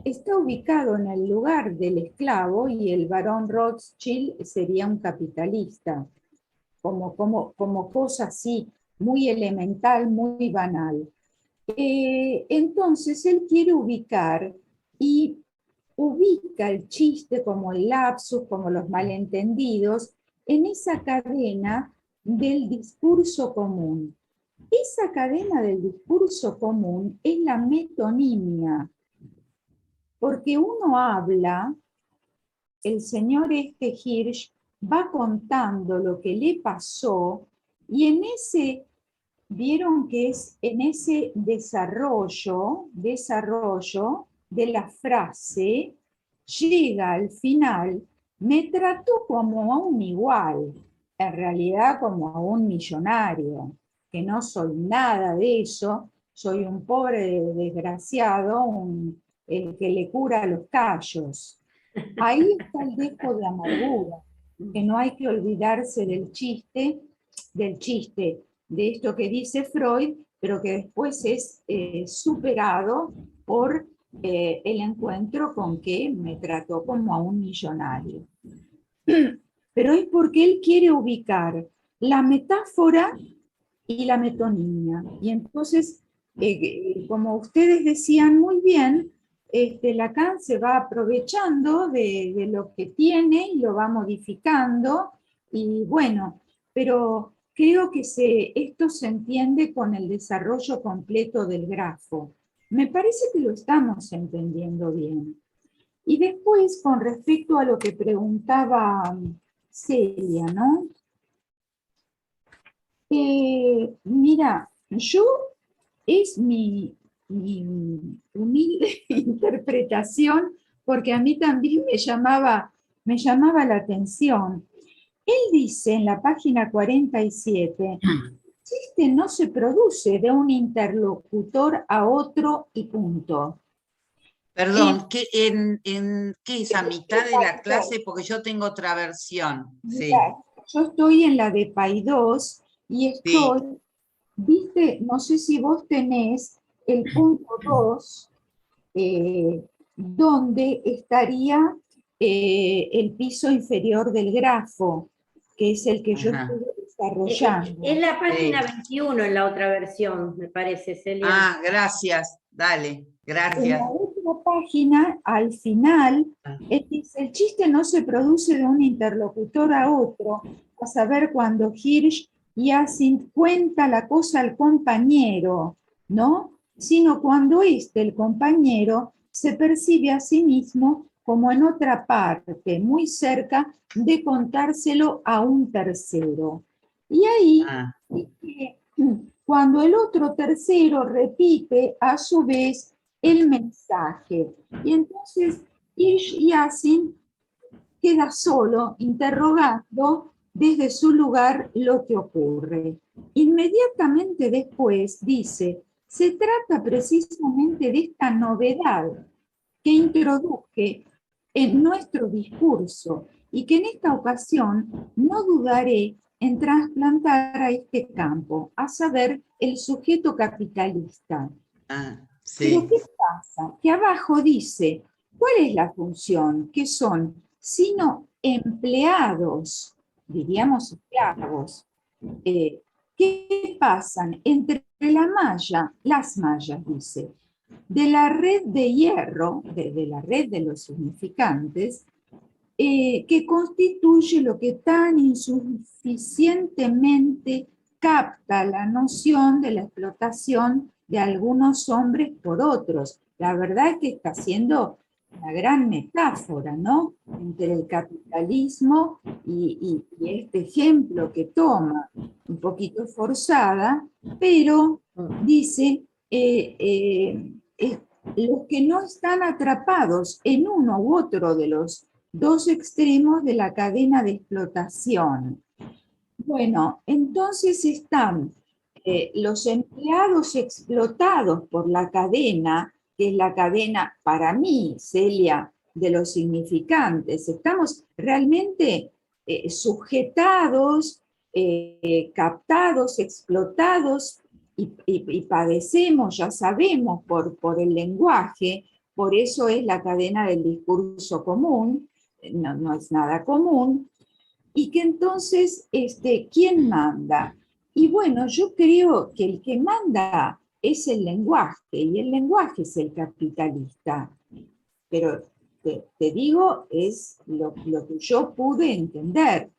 está ubicado en el lugar del esclavo y el barón Rothschild sería un capitalista, como cosa así, muy elemental, muy banal. Entonces él quiere ubicar y ubica el chiste como el lapsus, como los malentendidos, en esa cadena del discurso común. Esa cadena del discurso común es la metonimia, porque uno habla, el señor Hirsch va contando lo que le pasó, y en ese, vieron que es en ese desarrollo de la frase, llega al final, me trató como a un igual, en realidad como a un millonario, que no soy nada de eso, soy un pobre desgraciado, el que le cura los callos. Ahí está el dejo de amargura. que no hay que olvidarse del chiste, de esto que dice Freud, pero que después es superado por el encuentro con que me trató como a un millonario. Pero es porque él quiere ubicar la metáfora y la metonimia. Y entonces, como ustedes decían muy bien, Lacan se va aprovechando de lo que tiene y lo va modificando, y bueno, pero creo que esto se entiende con el desarrollo completo del grafo. Me parece que lo estamos entendiendo bien. Y después, con respecto a lo que preguntaba Celia, ¿no? Mira, es mi humilde interpretación, porque a mí también me llamaba la atención. Él dice en la página 47, el chiste no se produce de un interlocutor a otro y punto. Perdón, ¿qué es a mitad de la clase? Porque yo tengo otra versión. Sí. Yo estoy en la de Paidós y estoy, sí. Viste, no sé si vos tenés el punto 2, donde estaría el piso inferior del grafo, que es el que yo estuve desarrollando. Es la página 21 en la otra versión, me parece, Celia. Ah, gracias, dale, gracias. En la otra página, al final, dice, el chiste no se produce de un interlocutor a otro, a saber, cuando Hirsch y Asint cuenta la cosa al compañero, ¿no? Sino cuando el compañero, se percibe a sí mismo como en otra parte, muy cerca de contárselo a un tercero. Y ahí, cuando el otro tercero repite a su vez el mensaje. Y entonces Hirsch y Asint queda solo interrogando desde su lugar lo que ocurre. Inmediatamente después dice, se trata precisamente de esta novedad que introduje en nuestro discurso y que en esta ocasión no dudaré en trasplantar a este campo, a saber, el sujeto capitalista. Sí. Pero ¿qué pasa? Que abajo dice, ¿cuál es la función? ¿Qué son? Sino empleados, diríamos esclavos, que pasan entre las mallas, dice, de la red de hierro, de la red de los significantes, que constituye lo que tan insuficientemente capta la noción de la explotación de algunos hombres por otros. La verdad es que está haciendo una gran metáfora, ¿no?, entre el capitalismo y este ejemplo que toma, un poquito forzada, pero dice, los que no están atrapados en uno u otro de los dos extremos de la cadena de explotación. Bueno, entonces están los empleados explotados por la cadena, que es la cadena, para mí, Celia, de los significantes. Estamos realmente sujetados, captados, explotados, y padecemos, ya sabemos, por el lenguaje. Por eso es la cadena del discurso común, no es nada común. Y que entonces, ¿quién manda? Y bueno, yo creo que el que manda es el lenguaje, y el lenguaje es el capitalista. Pero te digo, es lo que yo pude entender.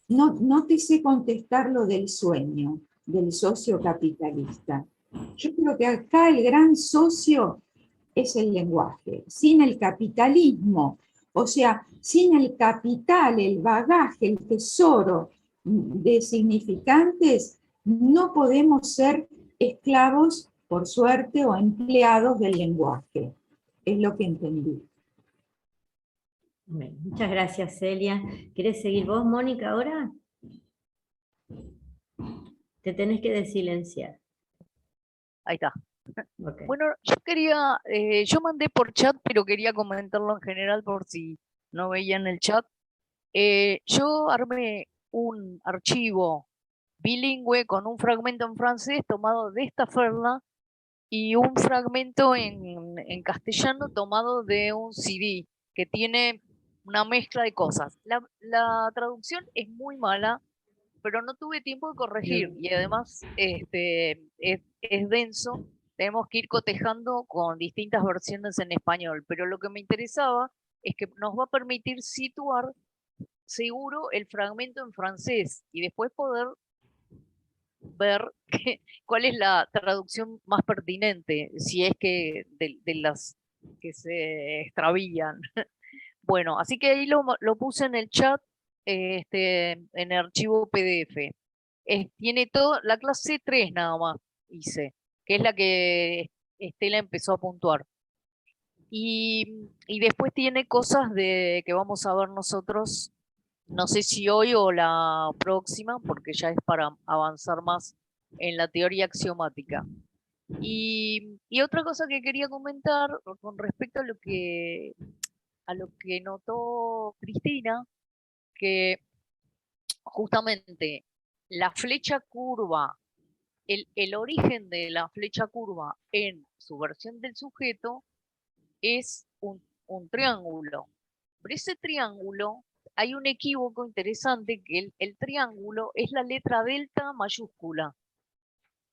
No te sé contestar lo del sueño, del socio capitalista. Yo creo que acá el gran socio es el lenguaje. Sin el capitalismo, o sea, sin el capital, el bagaje, el tesoro de significantes, no podemos ser esclavos, por suerte, o empleados del lenguaje. Es lo que entendí. Bueno, muchas gracias, Celia. ¿Querés seguir vos, Mónica, ahora? Te tenés que desilenciar. Ahí está. Okay. Bueno, yo mandé por chat, pero quería comentarlo en general por si no veían el chat. Yo armé un archivo bilingüe con un fragmento en francés tomado de esta ferla y un fragmento en castellano tomado de un CD que tiene una mezcla de cosas. La traducción es muy mala, pero no tuve tiempo de corregir y además es denso. Tenemos que ir cotejando con distintas versiones en español, pero lo que me interesaba es que nos va a permitir situar seguro el fragmento en francés y después poder ver cuál es la traducción más pertinente, si es que de las que se extravían. Bueno, así que ahí lo puse en el chat, en el archivo PDF. Tiene todo, la clase 3 nada más hice, que es la que Estela empezó a puntuar. Y después tiene cosas que vamos a ver nosotros, no sé si hoy o la próxima, porque ya es para avanzar más en la teoría axiomática. Y otra cosa que quería comentar con respecto a lo que notó Cristina, que justamente la flecha curva, el origen de la flecha curva en su versión del sujeto es un triángulo. Pero ese triángulo, hay un equívoco interesante, que el triángulo es la letra delta mayúscula.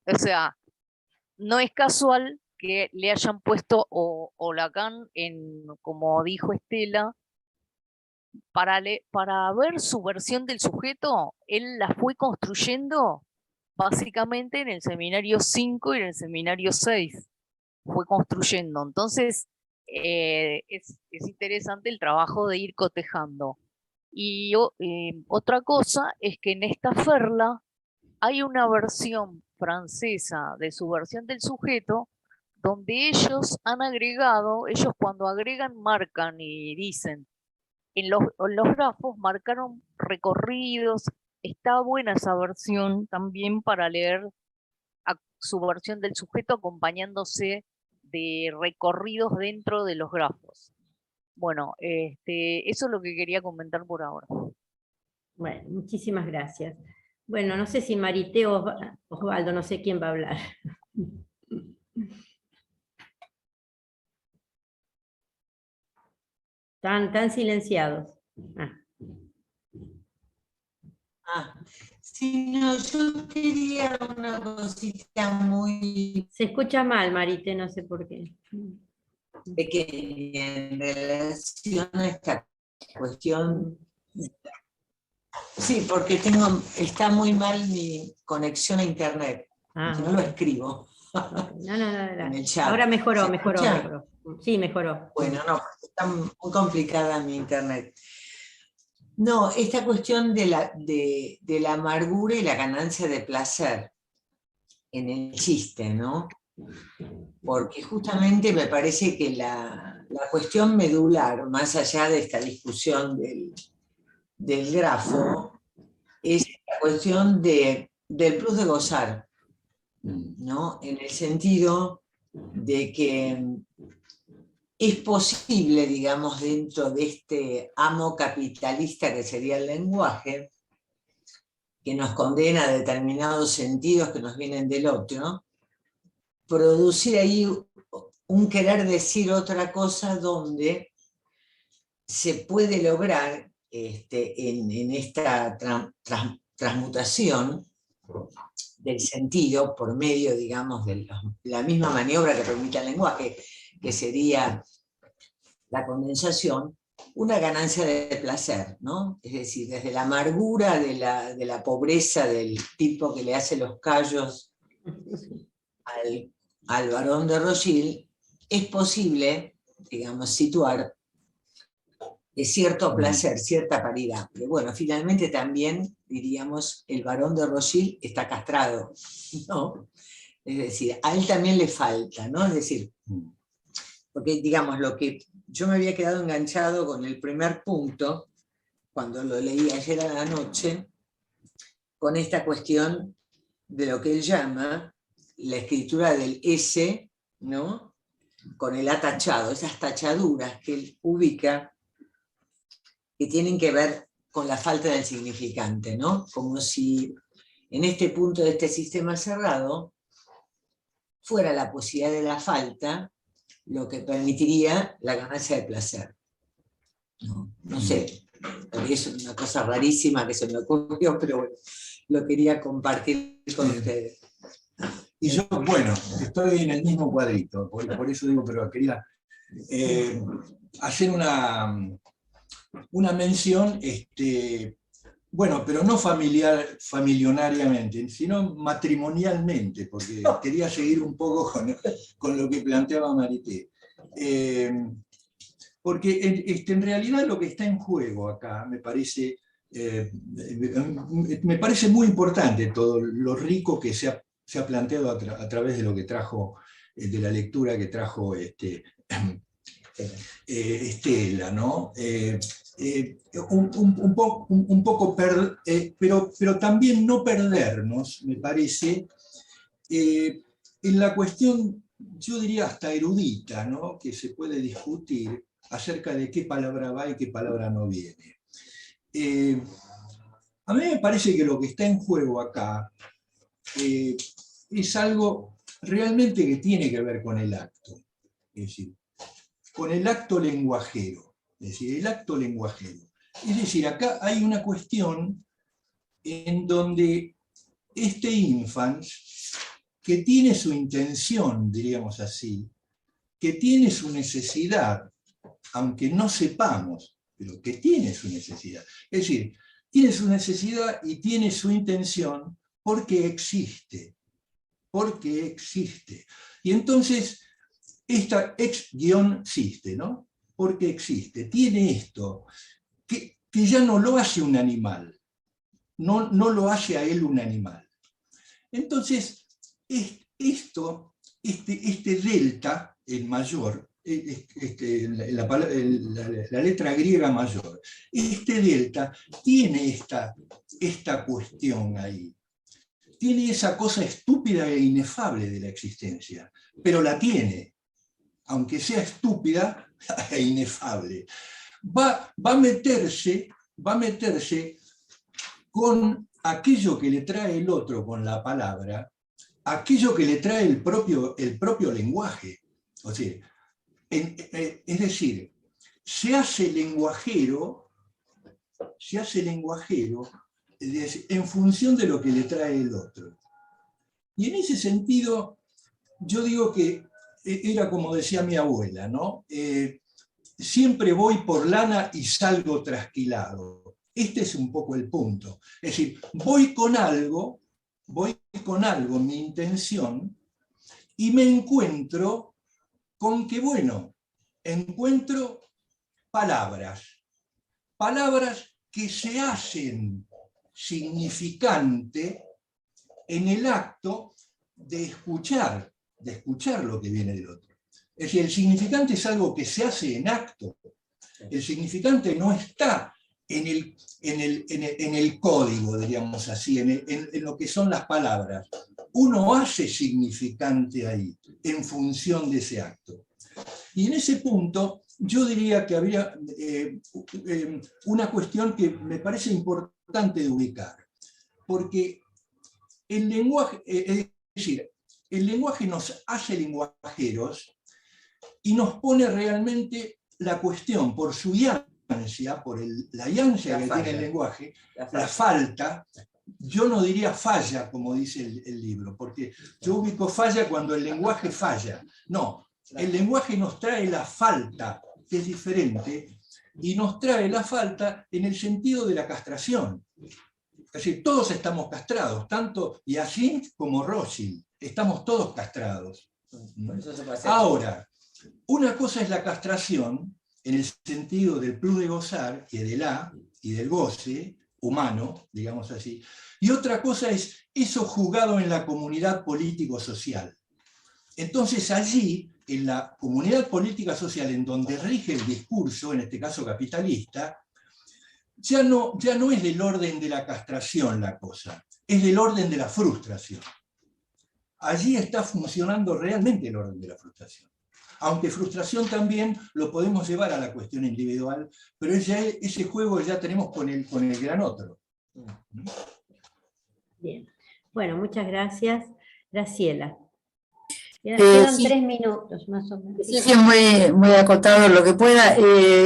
O sea, no es casual que le hayan puesto o Lacan, como dijo Estela, para ver su versión del sujeto, él la fue construyendo básicamente en el seminario 5 y en el seminario 6. Fue construyendo. Entonces, es interesante el trabajo de ir cotejando. Y otra cosa es que en esta ferla hay una versión francesa de su versión del sujeto, donde ellos cuando agregan marcan y dicen, en los grafos marcaron recorridos. Está buena esa versión también para leer su versión del sujeto acompañándose de recorridos dentro de los grafos. Bueno, eso es lo que quería comentar por ahora. Bueno, muchísimas gracias. Bueno, no sé si Marité o Osvaldo, no sé quién va a hablar. Tan silenciados. Sí, no, yo quería una cosita muy... Se escucha mal, Marité, no sé por qué. Pequeña en relación a esta cuestión. Sí, porque está muy mal mi conexión a internet. No lo escribo. No. En el chat. Ahora mejoró. Sí, mejoró. Bueno, no, está muy complicada mi internet. No, esta cuestión de la amargura y la ganancia de placer en el chiste, ¿no? Porque justamente me parece que la cuestión medular, más allá de esta discusión del grafo, es la cuestión del plus de gozar, ¿no? En el sentido de que es posible, digamos, dentro de este amo capitalista que sería el lenguaje, que nos condena a determinados sentidos que nos vienen del otro, producir ahí un querer decir otra cosa donde se puede lograr en esta transmutación del sentido por medio, digamos, de la misma maniobra que permite el lenguaje, que sería la condensación, una ganancia de placer, ¿no? Es decir, desde la amargura de la pobreza del tipo que le hace los callos al Barón de Rothschild, es posible, digamos, situar cierto placer, cierta paridad. Pero bueno, finalmente también, diríamos, el Barón de Rothschild está castrado, ¿no? Es decir, a él también le falta, ¿no? Es decir, porque, digamos, lo que yo me había quedado enganchado con el primer punto, cuando lo leí ayer a la noche, con esta cuestión de lo que él llama la escritura del S, ¿no? Con el A tachado, esas tachaduras que él ubica, que tienen que ver con la falta del significante, ¿no? Como si en este punto de este sistema cerrado fuera la posibilidad de la falta lo que permitiría la ganancia de placer. No sé, es una cosa rarísima que se me ocurrió, pero bueno, lo quería compartir con ustedes. Y yo, bueno, estoy en el mismo cuadrito, por eso digo, pero quería hacer una mención, bueno, pero no familionariamente, sino matrimonialmente, porque quería seguir un poco con lo que planteaba Marité. Porque en realidad lo que está en juego acá me parece muy importante todo lo rico que se ha planteado a través de lo que trajo, de la lectura que trajo Estela, ¿no? Un poco pero también no perdernos, me parece, en la cuestión, yo diría hasta erudita, ¿no? Que se puede discutir acerca de qué palabra va y qué palabra no viene. A mí me parece que lo que está en juego acá es algo realmente que tiene que ver con el acto, es decir, con el acto lenguajero, es decir, el acto lenguajero. Es decir, acá hay una cuestión en donde este infans, que tiene su intención, diríamos así, que tiene su necesidad, aunque no sepamos, pero que tiene su necesidad. Es decir, tiene su necesidad y tiene su intención porque existe. Porque existe. Y entonces, esta ex-existe, ¿no? Porque existe. Tiene esto, que ya no lo hace un animal. No lo hace a él un animal. Entonces, este delta, el mayor, la letra griega mayor, este delta tiene esta cuestión ahí. Tiene esa cosa estúpida e inefable de la existencia, pero la tiene, aunque sea estúpida e inefable. Va a meterse con aquello que le trae el otro con la palabra, aquello que le trae el propio lenguaje. O sea, es decir, se hace lenguajero en función de lo que le trae el otro. Y en ese sentido, yo digo que era como decía mi abuela, ¿no? Siempre voy por lana y salgo trasquilado. Este es un poco el punto. Es decir, voy con algo, mi intención, y me encuentro con que, bueno, encuentro palabras que se hacen significante en el acto de escuchar lo que viene del otro. Es decir, el significante es algo que se hace en acto. El significante no está en el código, diríamos así, en lo que son las palabras. Uno hace significante ahí, en función de ese acto. Y en ese punto, yo diría que habría una cuestión que me parece importante de ubicar, porque el lenguaje, es decir, el lenguaje nos hace lenguajeros y nos pone realmente la cuestión por su iancia, por la iancia que tiene el lenguaje, la falta. Yo no diría falla, como dice el libro, porque yo ubico falla cuando el lenguaje falla. No, el lenguaje nos trae la falta, que es diferente, y nos trae la falta en el sentido de la castración. Es decir, todos estamos castrados, tanto Hyacinthe como Rothschild, estamos todos castrados. Ahora, una cosa es la castración, en el sentido del plus de gozar, y del y del goce humano, digamos así, y otra cosa es eso jugado en la comunidad político-social. Entonces allí, en la comunidad política social en donde rige el discurso, en este caso capitalista, ya no es del orden de la castración la cosa, es del orden de la frustración. Allí está funcionando realmente el orden de la frustración. Aunque frustración también lo podemos llevar a la cuestión individual, pero ese juego ya tenemos con el gran otro. Bien. Bueno, muchas gracias. Graciela. Quedan Sí. 3 minutos más o menos. Sí, muy, muy acotado lo que pueda.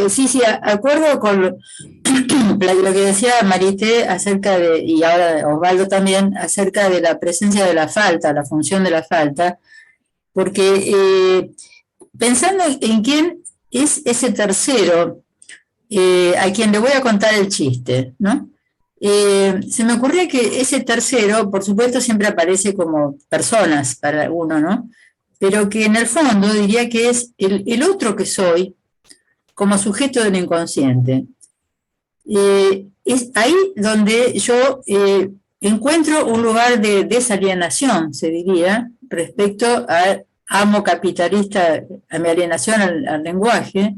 Sí, acuerdo con lo que decía Marité acerca de, y ahora Osvaldo también, acerca de la presencia de la falta, la función de la falta, porque pensando en quién es ese tercero a quien le voy a contar el chiste, ¿no? Se me ocurría que ese tercero, por supuesto, siempre aparece como personas para uno, ¿no? Pero que en el fondo diría que es el otro que soy como sujeto del inconsciente. Es ahí donde yo encuentro un lugar de desalienación, se diría, respecto al amo capitalista, a mi alienación al lenguaje,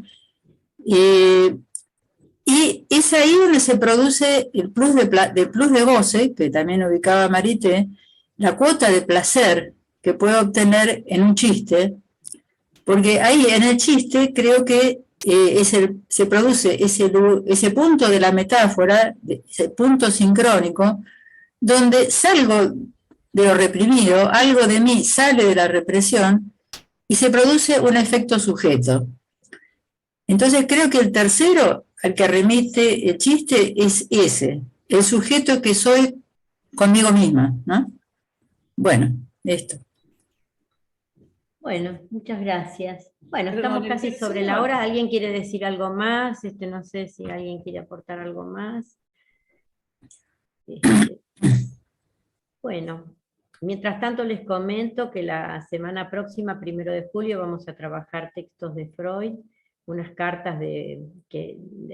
y es ahí donde se produce el plus de goce, que también ubicaba Marité, la cuota de placer que puedo obtener en un chiste, porque ahí en el chiste creo que se produce ese punto de la metáfora, ese punto sincrónico, donde salgo de lo reprimido, algo de mí sale de la represión y se produce un efecto sujeto. Entonces creo que el tercero al que remite el chiste es ese, el sujeto que soy conmigo misma, ¿no? Bueno, esto. Bueno, muchas gracias. Bueno, estamos casi sobre la hora. ¿Alguien quiere decir algo más? No sé si alguien quiere aportar algo más. Bueno, mientras tanto les comento que la semana próxima, 1 de julio, vamos a trabajar textos de Freud, unas cartas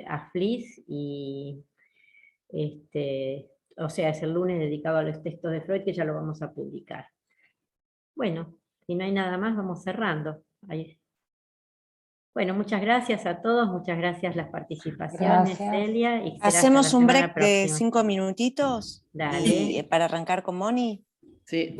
a Fliss, y o sea, es el lunes dedicado a los textos de Freud, que ya lo vamos a publicar. Bueno, si no hay nada más, vamos cerrando. Bueno, muchas gracias a todos, muchas gracias las participaciones, Celia. Y hacemos un break de próxima. 5 minutitos. Dale. Para arrancar con Moni. Sí.